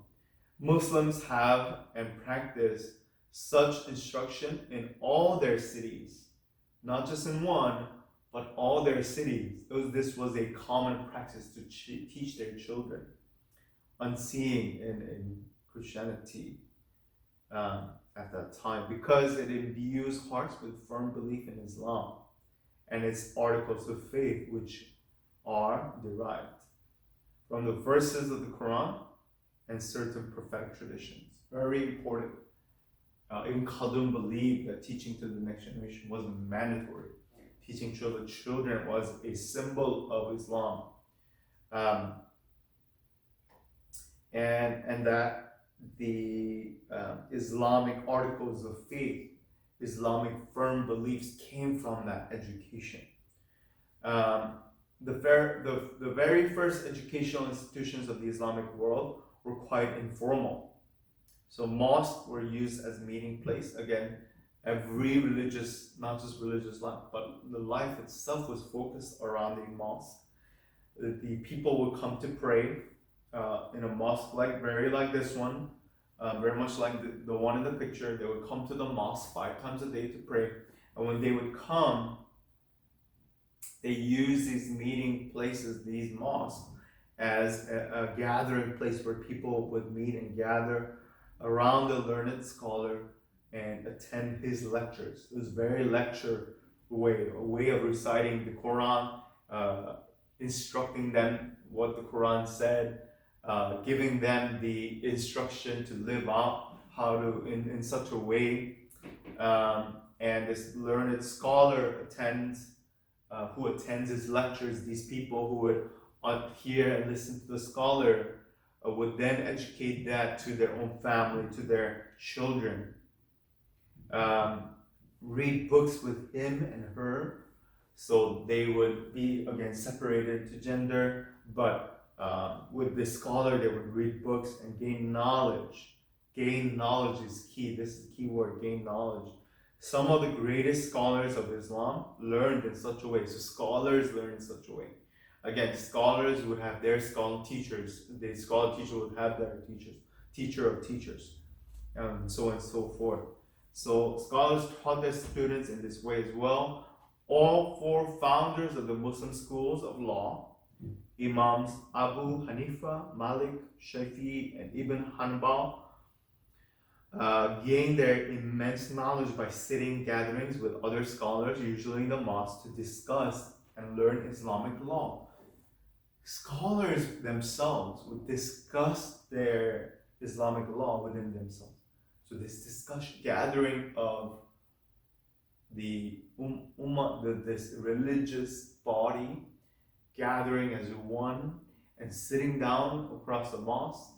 Muslims have and practice such instruction in all their cities, not just in one, but all their cities. This was a common practice to teach their children. Unseeing in Christianity at that time, because it imbues hearts with firm belief in Islam and its articles of faith, which are derived from the verses of the Quran and certain prophetic traditions. Very important. Ibn Khaldun believed that teaching to the next generation was mandatory. Teaching to the children was a symbol of Islam. And that the Islamic articles of faith, Islamic firm beliefs came from that education. The very first educational institutions of the Islamic world were quite informal. So mosques were used as meeting place. Again, every religious, not just religious life, but the life itself was focused around a mosque. The people would come to pray in a mosque very like this one, very much like the one in the picture. They would come to the mosque 5 times a day to pray. And when they would come, they use these meeting places, these mosques, as a gathering place where people would meet and gather around the learned scholar and attend his lectures. It was very lecture way, a way of reciting the Quran, instructing them what the Quran said, giving them the instruction to live out how to in such a way. And this learned scholar who attends his lectures, these people who would hear and listen to the scholar would then educate that to their own family, to their children. Read books with him and her, so they would be again separated to gender, but with this scholar they would read books and gain knowledge. Gain knowledge is key. This is the key word, gain knowledge. Some of the greatest scholars of Islam learned in such a way. So scholars learn in such a way. Again, scholars would have their scholar teachers. The scholar teacher would have their teachers, teacher of teachers, and so on and so forth. So scholars taught their students in this way as well. All 4 founders of the Muslim schools of law, Imams Abu Hanifa, Malik, Shafi'i, and Ibn Hanbal, gained their immense knowledge by sitting gatherings with other scholars, usually in the mosque, to discuss and learn Islamic law. Scholars themselves would discuss their Islamic law within themselves. So this discussion, gathering of the ummah, this religious body, gathering as one and sitting down across the mosque,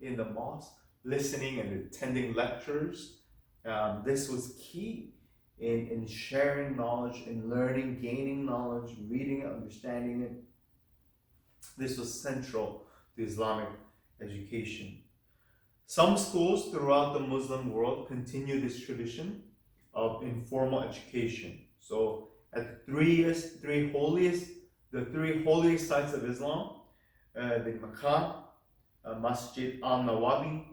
in the mosque, listening and attending lectures. This was key in sharing knowledge, in learning, gaining knowledge, reading it, understanding it. This was central to Islamic education. Some schools throughout the Muslim world continue this tradition of informal education. So at the three holiest sites of Islam, the Mecca, Masjid al-Nawawi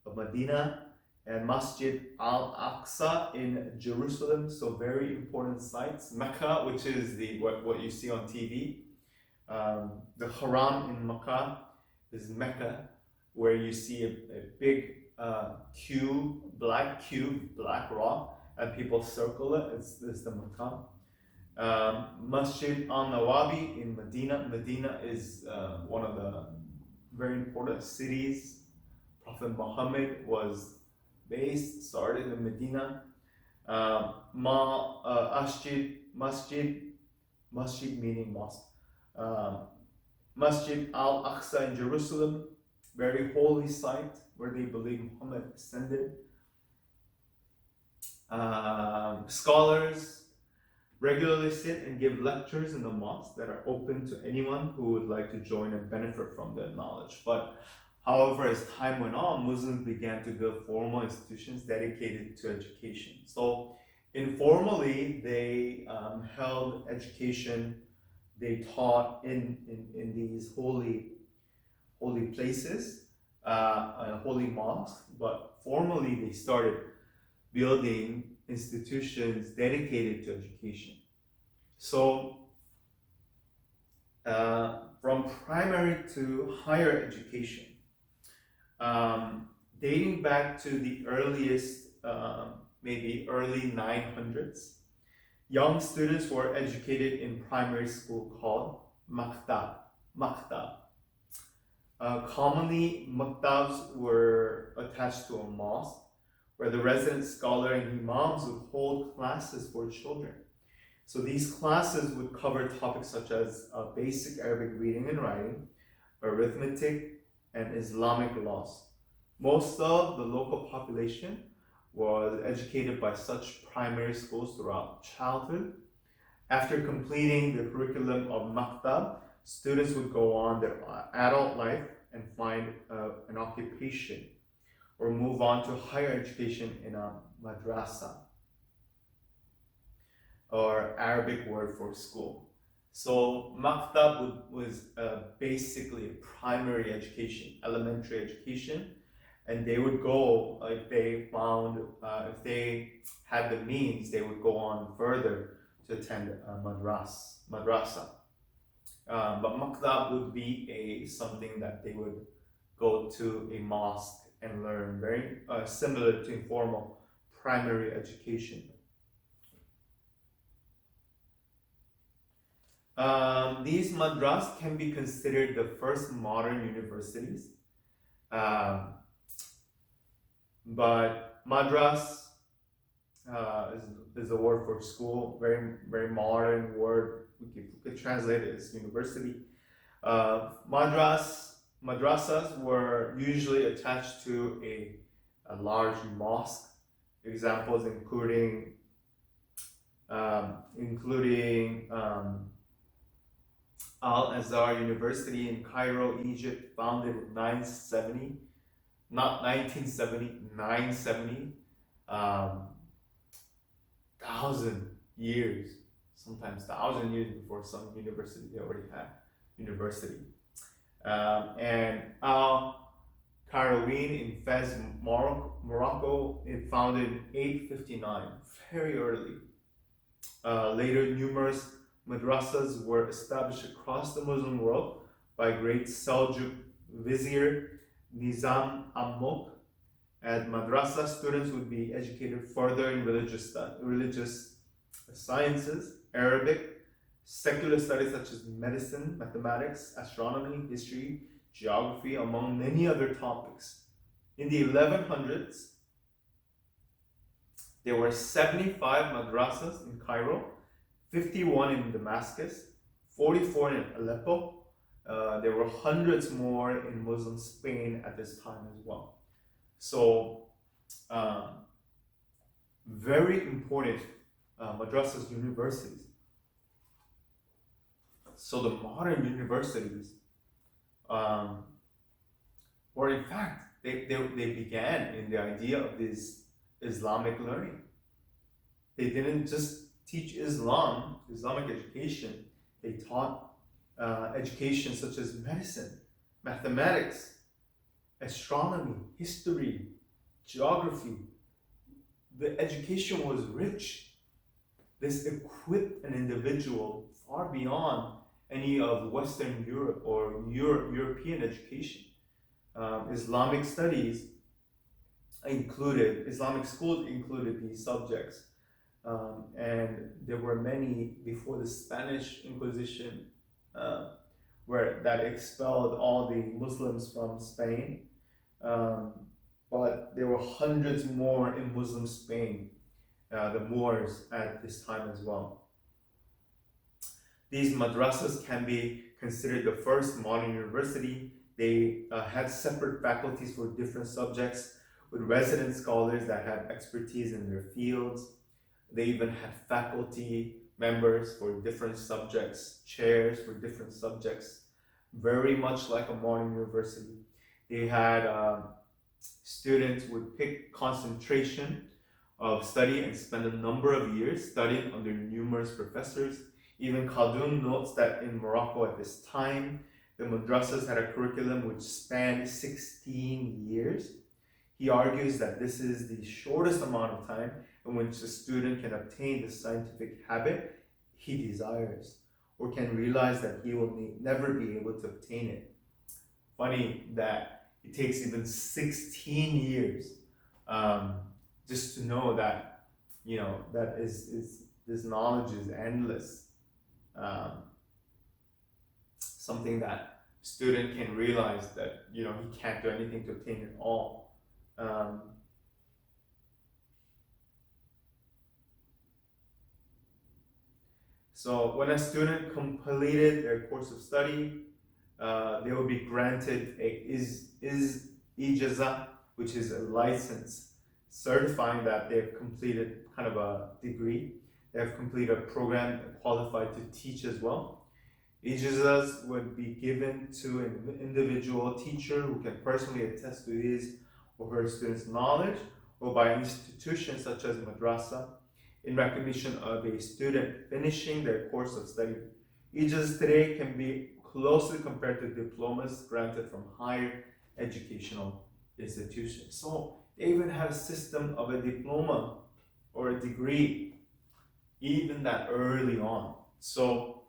of Medina, and Masjid al-Aqsa in Jerusalem. So very important sites. Mecca, which is what you see on TV. The Haram in Mecca is Mecca, where you see a big black rock, and people circle it. It's the Mecca. Masjid al-Nawawi in Medina. Medina is one of the very important cities. Prophet Muhammad started in Medina. Masjid meaning mosque. Masjid al-Aqsa in Jerusalem, very holy site where they believe Muhammad ascended. Scholars regularly sit and give lectures in the mosque that are open to anyone who would like to join and benefit from their knowledge. But however, as time went on, Muslims began to build formal institutions dedicated to education. So informally, they held education. They taught in these holy places, holy mosques, but formally they started building institutions dedicated to education. So from primary to higher education, dating back to the earliest, maybe early 900s, young students were educated in primary school called maktab. Maktab. Commonly, maktabs were attached to a mosque where the resident scholar and imams would hold classes for children. So these classes would cover topics such as basic Arabic reading and writing, arithmetic, and Islamic laws. Most of the local population was educated by such primary schools throughout childhood. After completing the curriculum of maktab, students would go on their adult life and find an occupation or move on to higher education in a madrasa, or Arabic word for school. So maktab was basically a primary education, elementary education, and they would go if they had the means, they would go on further to attend a madrasa. But maktab would be something that they would go to a mosque and learn, very similar to informal primary education. These madras can be considered the first modern universities. But madras is a word for school, very, very modern word. We could translate it as university. Madrasas were usually attached to a large mosque. Examples including Al-Azhar University in Cairo, Egypt, founded in 970, not 1970, 970, 1,000 years, sometimes 1,000 years before some university, they already had university. And Al-Qarawiyyin in Fez, Morocco, it founded in 859, very early. Later, numerous madrasas were established across the Muslim world by great Seljuk vizier Nizam Ammuk. At madrasa, students would be educated further in religious sciences, Arabic, secular studies such as medicine, mathematics, astronomy, history, geography, among many other topics. In the 1100s, there were 75 madrasas in Cairo, 51 in Damascus, 44 in Aleppo. There were hundreds more in Muslim Spain at this time as well. So, very important madrasas, universities. So the modern universities were in fact, they began in the idea of this Islamic learning. They didn't just teach Islamic education. They taught education such as medicine, mathematics, astronomy, history, geography. The education was rich. This equipped an individual far beyond any of Western Europe or European education. Islamic schools included these subjects. And there were many before the Spanish Inquisition, where that expelled all the Muslims from Spain. But there were hundreds more in Muslim Spain, the Moors at this time as well. These madrasas can be considered the first modern university. They had separate faculties for different subjects, with resident scholars that had expertise in their fields. They even had faculty members for different subjects, chairs for different subjects, very much like a modern university. They had students would pick concentration of study and spend a number of years studying under numerous professors. Even Khaldun notes that in Morocco at this time, the madrasas had a curriculum which spanned 16 years. He argues that this is the shortest amount of time in which a student can obtain the scientific habit he desires, or can realize that he will never be able to obtain it. Funny that It takes even 16 years just to know that, that is this knowledge is endless. Something that student can realize that, he can't do anything to obtain it all. So when a student completed their course of study, they will be granted a ijazah, which is a license certifying that they have completed kind of a degree. They have completed a program qualified to teach as well. Ijazahs would be given to an individual teacher who can personally attest to his or her students' knowledge, or by institutions such as madrasa, in recognition of a student finishing their course of study. Ijazahs today can be closely compared to diplomas granted from higher educational institutions. So they even have a system of a diploma or a degree, even that early on. So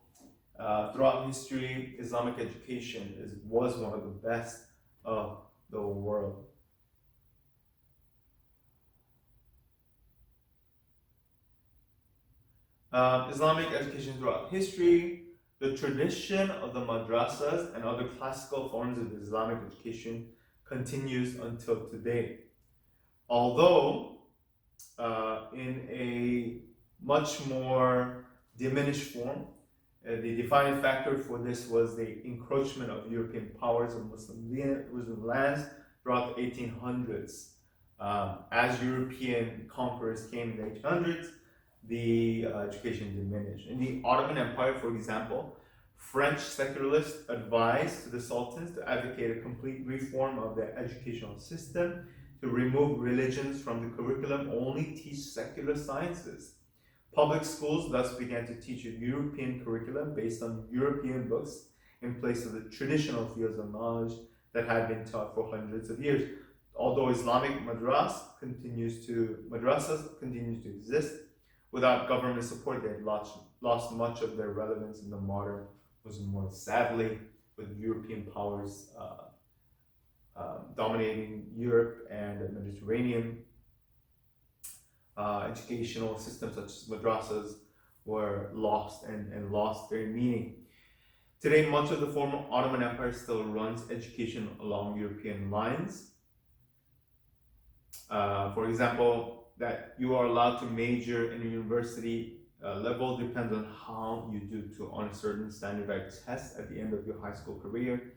throughout history, Islamic education was one of the best of the world. Islamic education throughout history, the tradition of the madrasas and other classical forms of Islamic education continues until today. Although in a much more diminished form, the defining factor for this was the encroachment of European powers on Muslim lands throughout the 1800s. As European conquerors came in the 1800s, the education diminished. In the Ottoman Empire, for example, French secularists advised to the sultans to advocate a complete reform of their educational system, to remove religions from the curriculum, only teach secular sciences. Public schools thus began to teach a European curriculum based on European books in place of the traditional fields of knowledge that had been taught for hundreds of years. Although Islamic madrasas continues to exist, without government support, they had lost much of their relevance in the modern Muslim world. Sadly, with European powers dominating Europe and the Mediterranean, educational systems such as madrasas were lost and lost their meaning. Today, much of the former Ottoman Empire still runs education along European lines. For example, that you are allowed to major in a university level depends on how you do on a certain standardized test at the end of your high school career.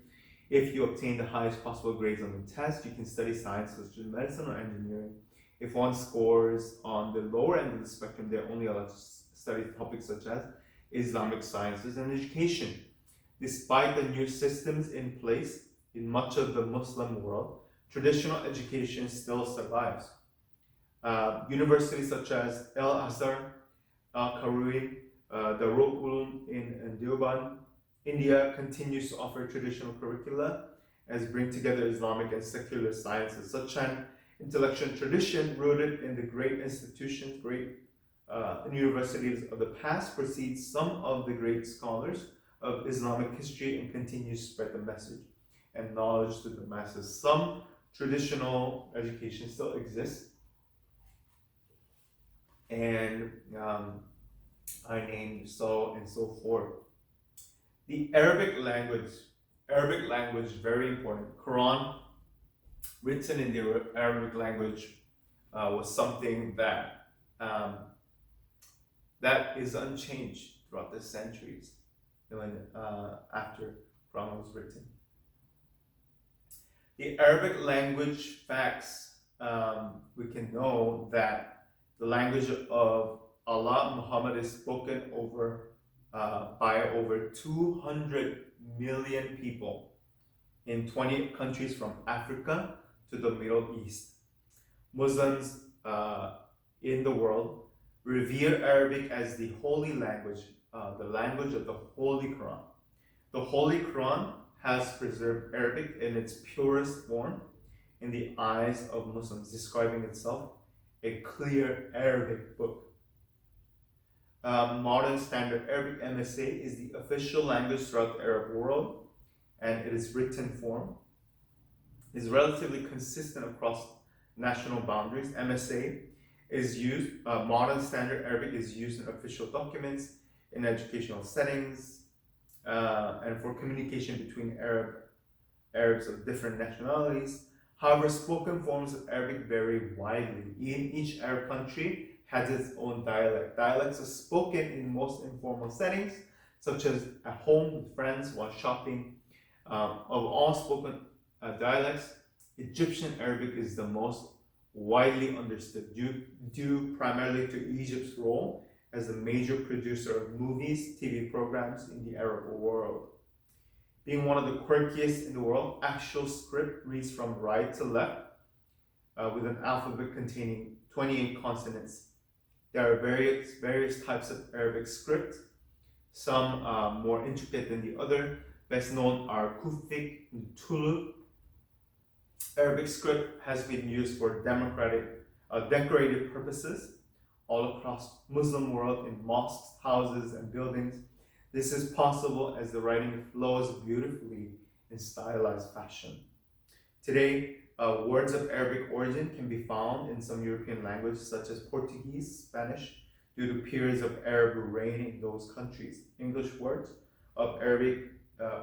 If you obtain the highest possible grades on the test, you can study sciences such as medicine or engineering. If one scores on the lower end of the spectrum, they're only allowed to study topics such as Islamic sciences and education. Despite the new systems in place in much of the Muslim world, traditional education still survives. Universities such as El Azhar, Al-Karoui, Darul Uloom in Deoband, India continues to offer traditional curricula as bring together Islamic and secular sciences. Such an intellectual tradition rooted in the great institutions, universities of the past precedes some of the great scholars of Islamic history and continues to spread the message and knowledge to the masses. Some traditional education still exists, and I named so and so forth. The Arabic language, very important. Quran, written in the Arabic language, was something that that is unchanged throughout the centuries, after Quran was written. The Arabic language facts, we can know that the language of Allah, Muhammad, is spoken by over 200 million people in 20 countries from Africa to the Middle East. Muslims in the world revere Arabic as the holy language, the language of the Holy Quran. The Holy Quran has preserved Arabic in its purest form in the eyes of Muslims, describing itself a clear Arabic book. Modern Standard Arabic MSA is the official language throughout the Arab world, and it is written form. is relatively consistent across national boundaries. MSA is used, modern standard Arabic is used in official documents, in educational settings, and for communication between Arabs of different nationalities. However, spoken forms of Arabic vary widely. Each Arab country has its own dialect. Dialects are spoken in most informal settings, such as at home with friends while shopping. Of all spoken dialects, Egyptian Arabic is the most widely understood due primarily to Egypt's role as a major producer of movies, TV programs in the Arab world. Being one of the quirkiest in the world, actual script reads from right to left with an alphabet containing 28 consonants. There are various types of Arabic script, some more intricate than the other. Best known are Kufic and Tulu. Arabic script has been used for decorative purposes all across Muslim world in mosques, houses, and buildings. This is possible as the writing flows beautifully in stylized fashion. Today, words of Arabic origin can be found in some European languages such as Portuguese, Spanish, due to periods of Arab reign in those countries. English words of Arabic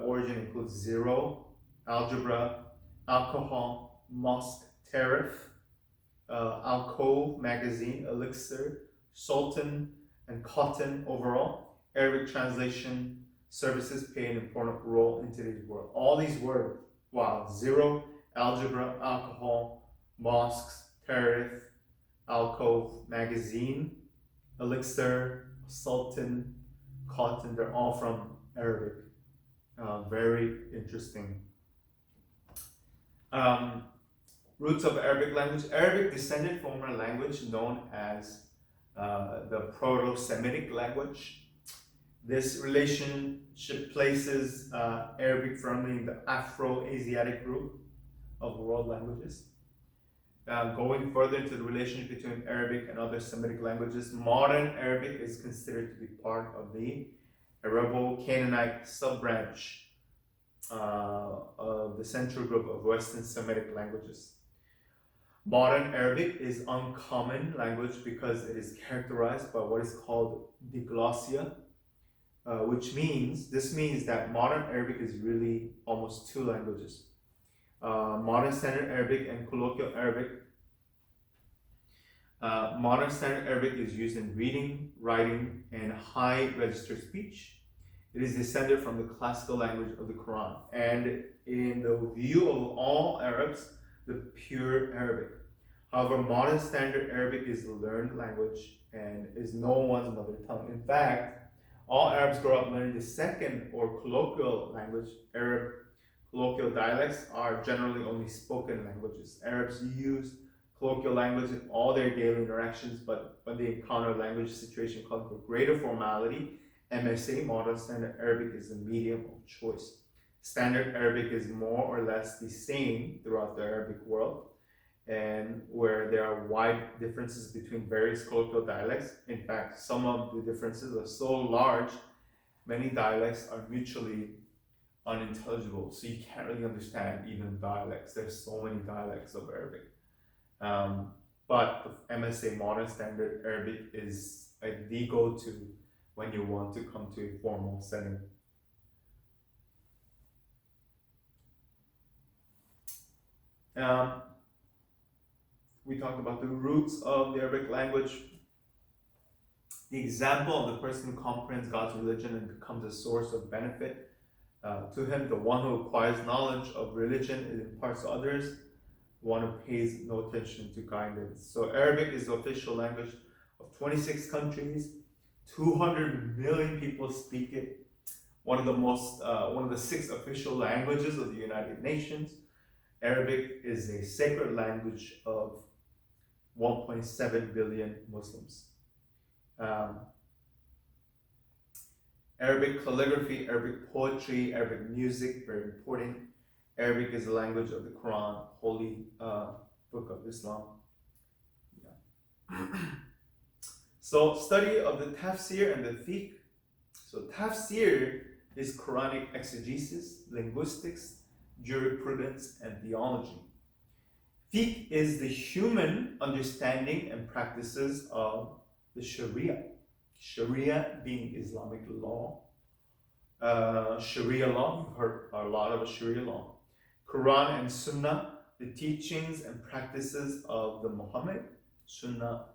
origin include zero, algebra, alcohol, mosque, tariff, alcove, magazine, elixir, sultan, and cotton. Overall, Arabic translation services play an important role in today's world. All these words, wow, zero, algebra, alcohol, mosques, tariff, alcove, magazine, elixir, sultan, cotton, they're all from Arabic. Very interesting. Roots of Arabic language. Arabic descended from a language known as the Proto-Semitic language. This relationship places Arabic firmly in the Afro-Asiatic group of world languages. Going further into the relationship between Arabic and other Semitic languages, modern Arabic is considered to be part of the Arabo-Canaanite sub-branch of the central group of Western Semitic languages. Modern Arabic is uncommon language because it is characterized by what is called diglossia, which means that modern Arabic is really almost two languages. Modern Standard Arabic and Colloquial Arabic. Modern Standard Arabic is used in reading, writing, and high register speech. It is descended from the classical language of the Quran, and in the view of all Arabs, the pure Arabic. However, modern Standard Arabic is a learned language and is no one's mother tongue. In fact, all Arabs grow up learning the second or colloquial language. Arab colloquial dialects are generally only spoken languages. Arabs use colloquial language in all their daily interactions, but when they encounter a language situation calling for greater formality, MSA, Modern Standard Arabic, is the medium of choice. Standard Arabic is more or less the same throughout the Arabic world, and where there are wide differences between various colloquial dialects. In fact, some of the differences are so large, many dialects are mutually unintelligible, so you can't really understand even dialects. There's so many dialects of Arabic. But the MSA, Modern Standard Arabic, is the go-to when you want to come to a formal setting. We talked about the roots of the Arabic language. The example of the person who comprehends God's religion and becomes a source of benefit to him, the one who acquires knowledge of religion and imparts to others, the one who pays no attention to guidance. So Arabic is the official language of 26 countries. 200 million people speak it. One of the 6 official languages of the United Nations. Arabic is a sacred language of 1.7 billion Muslims. Arabic calligraphy, Arabic poetry, Arabic music, very important. Arabic is the language of the Quran, holy book of Islam. Yeah. So study of the tafsir and the fiqh. So tafsir is Quranic exegesis, linguistics, jurisprudence, and theology. Fiqh is the human understanding and practices of the Sharia. Sharia being Islamic law. Sharia law, you've heard a lot of Sharia law. Quran and Sunnah, the teachings and practices of the Muhammad. Sunnah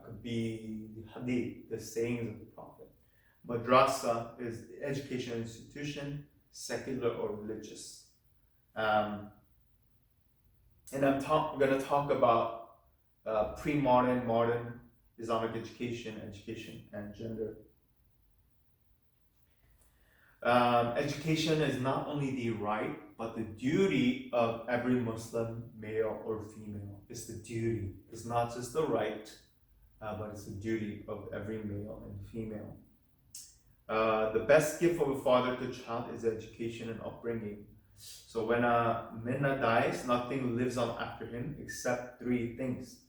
could be the hadith, the sayings of the Prophet. Madrasa is the educational institution, secular or religious. And I'm going to talk about pre-modern, modern Islamic education, and gender. Education is not only the right, but the duty of every Muslim, male or female. It's the duty. It's not just the right, but it's the duty of every male and female. The best gift of a father to child is education and upbringing. So when a minna dies, nothing lives on after him except three things: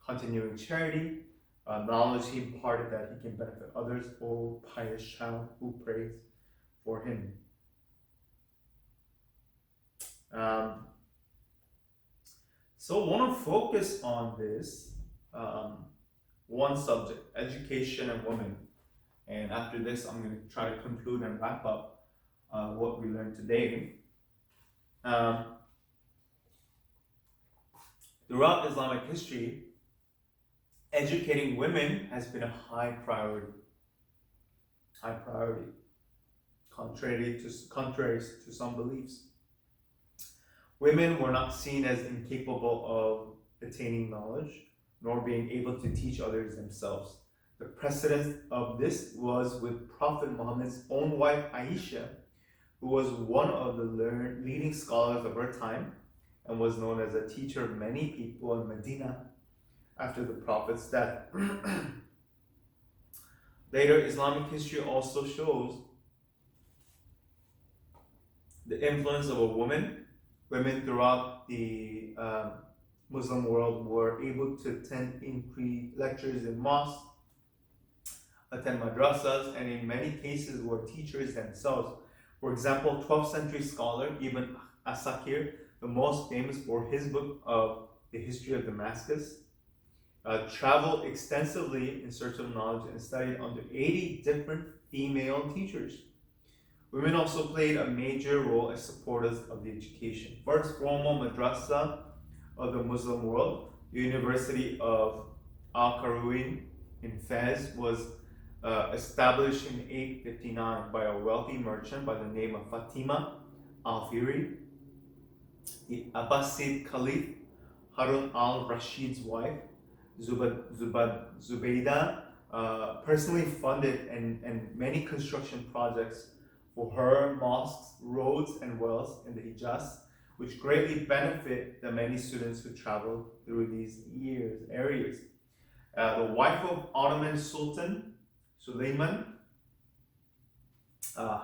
continuing charity, knowledge he imparted that he can benefit others, O pious child who prays for him. So I want to focus on this one subject, education and women. And after this, I'm going to try to conclude and wrap up what we learned today. Throughout Islamic history, educating women has been a high priority. Contrary to some beliefs. Women were not seen as incapable of attaining knowledge, nor being able to teach others themselves. The precedent of this was with Prophet Muhammad's own wife Aisha, who was one of the leading scholars of her time and was known as a teacher of many people in Medina after the Prophet's death. Later, Islamic history also shows the influence of a woman. Women throughout the Muslim world were able to attend lectures in mosques, attend madrasas, and in many cases were teachers themselves. For example, 12th century scholar Ibn Asakir, the most famous for his book of the history of Damascus, traveled extensively in search of knowledge and studied under 80 different female teachers. Women also played a major role as supporters of the education. First formal madrasa of the Muslim world, the University of Al-Qarawiyyin in Fez, was established in 859 by a wealthy merchant by the name of Fatima al-Fihri. The Abbasid Caliph Harun al-Rashid's wife, Zubaydah, personally funded and many construction projects for her mosques, roads, and wells in the Hijaz, which greatly benefit the many students who travel through these areas. The wife of Ottoman Sultan Suleiman, the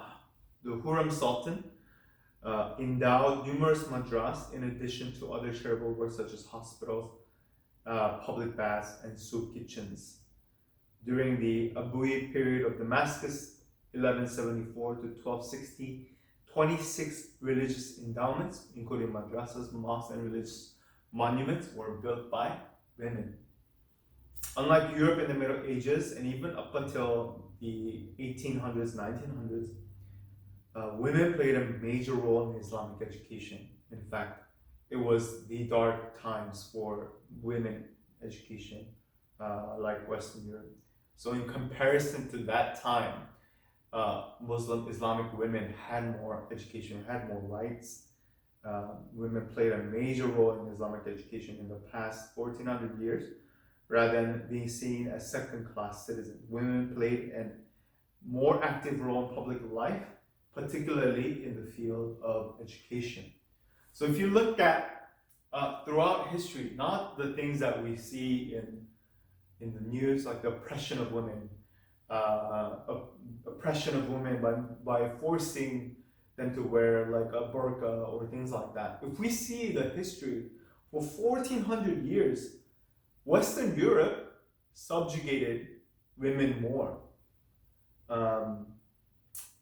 Hurram Sultan, endowed numerous madras in addition to other charitable works such as hospitals, public baths, and soup kitchens. During the Ubayyid period of Damascus, 1174 to 1260, 26 religious endowments, including madrasas, mosques, and religious monuments, were built by women. Unlike Europe in the Middle Ages, and even up until the 1800s, 1900s, women played a major role in Islamic education. In fact, it was the dark times for women education, like Western Europe. So in comparison to that time, Muslim Islamic women had more education, had more rights. Women played a major role in Islamic education in the past 1400 years, rather than being seen as second-class citizens. Women played a more active role in public life, particularly in the field of education. So if you look at throughout history, not the things that we see in the news, like the oppression of women, by forcing them to wear like a burqa or things like that. If we see the history, for 1400 years, Western Europe subjugated women more,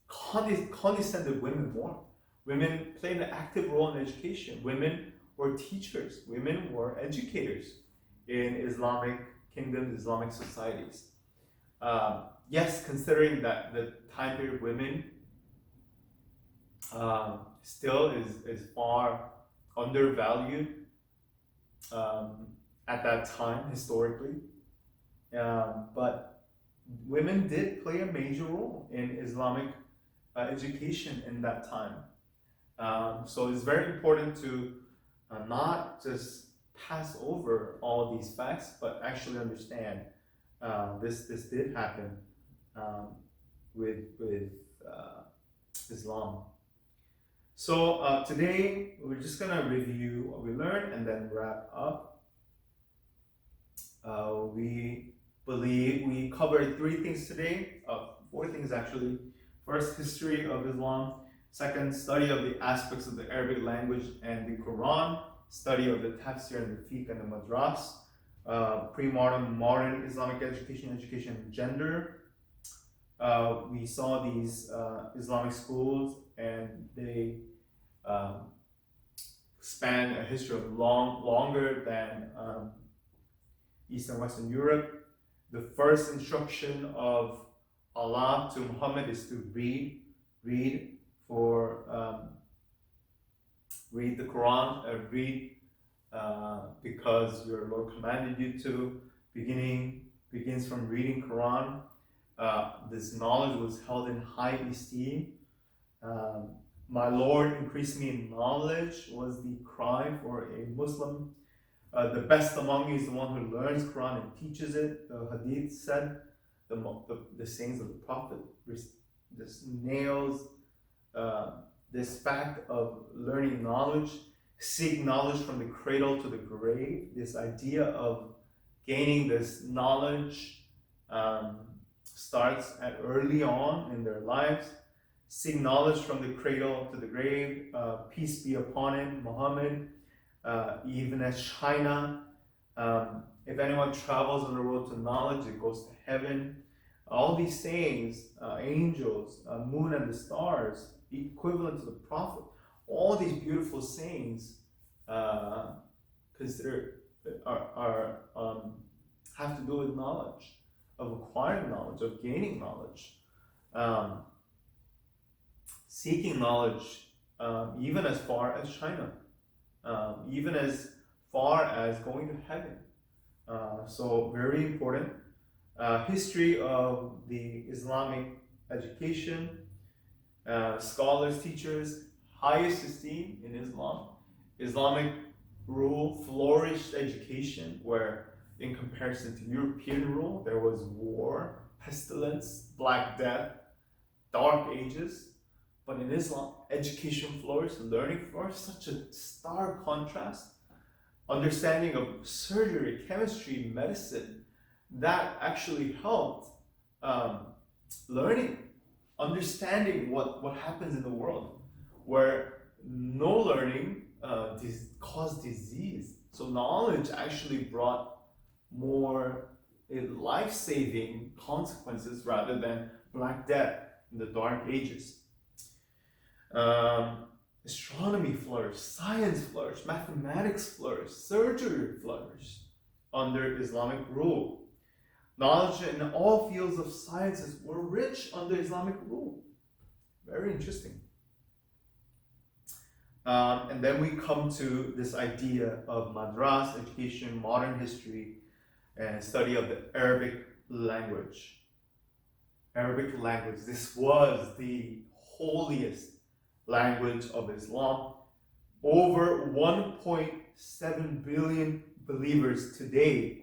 condescended women more. Women played an active role in education. Women were teachers. Women were educators in Islamic kingdoms, Islamic societies. Yes, considering that the time period women still is far undervalued at that time historically, but women did play a major role in Islamic education in that time. So it's very important to not just pass over all these facts, but actually understand this did happen with Islam. So today we're just gonna review what we learned and then wrap up. We believe we covered 3 things today, 4 things actually. First, history of Islam. Second, study of the aspects of the Arabic language and the Quran. Study of the tafsir and the fiqh and the madras. Pre-modern, modern Islamic education, and gender. We saw these Islamic schools, and they span a history of longer than East and Western Europe. The first instruction of Allah to Muhammad is to read the Quran, because your Lord commanded you to. Begins from reading Quran. This knowledge was held in high esteem. My Lord, increase me in knowledge was the cry for a Muslim. The best among you is the one who learns Quran and teaches it. The Hadith said, the sayings of the Prophet. This nails this fact of learning knowledge. Seek knowledge from the cradle to the grave. This idea of gaining this knowledge starts at early on in their lives. Seek knowledge from the cradle to the grave. Peace be upon him, Muhammad. Even as China, if anyone travels on the road to knowledge, it goes to heaven. All these sayings, angels, moon and the stars, equivalent to the Prophet. All these beautiful sayings have to do with knowledge, of acquiring knowledge, of gaining knowledge, seeking knowledge, even as far as China, even as far as going to heaven. So very important. History of the Islamic education, scholars, teachers, highest esteem in Islam. Islamic rule flourished education, where in comparison to European rule, there was war, pestilence, Black Death, Dark Ages. But in Islam, education flourished, learning flourished, such a stark contrast. Understanding of surgery, chemistry, medicine, that actually helped learning, understanding what happens in the world, where no learning caused disease. So knowledge actually brought more life-saving consequences rather than Black Death in the Dark Ages. Astronomy flourished, science flourished, mathematics flourished, surgery flourished under Islamic rule. Knowledge in all fields of sciences were rich under Islamic rule. Very interesting. And then we come to this idea of madras, education, modern history, and study of the Arabic language. Arabic language. This was the holiest language of Islam. Over 1.7 billion believers today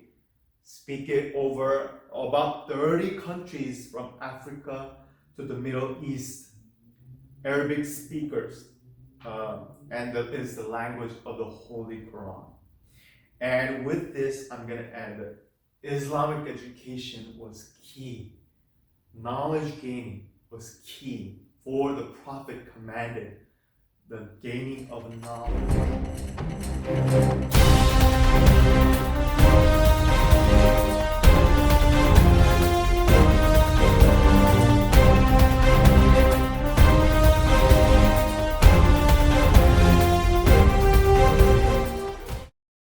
speak it over about 30 countries from Africa to the Middle East. Arabic speakers. And that is the language of the Holy Quran. And with this, I'm going to end it. Islamic education was key. Knowledge gaining was key. For the Prophet commanded the gaining of knowledge.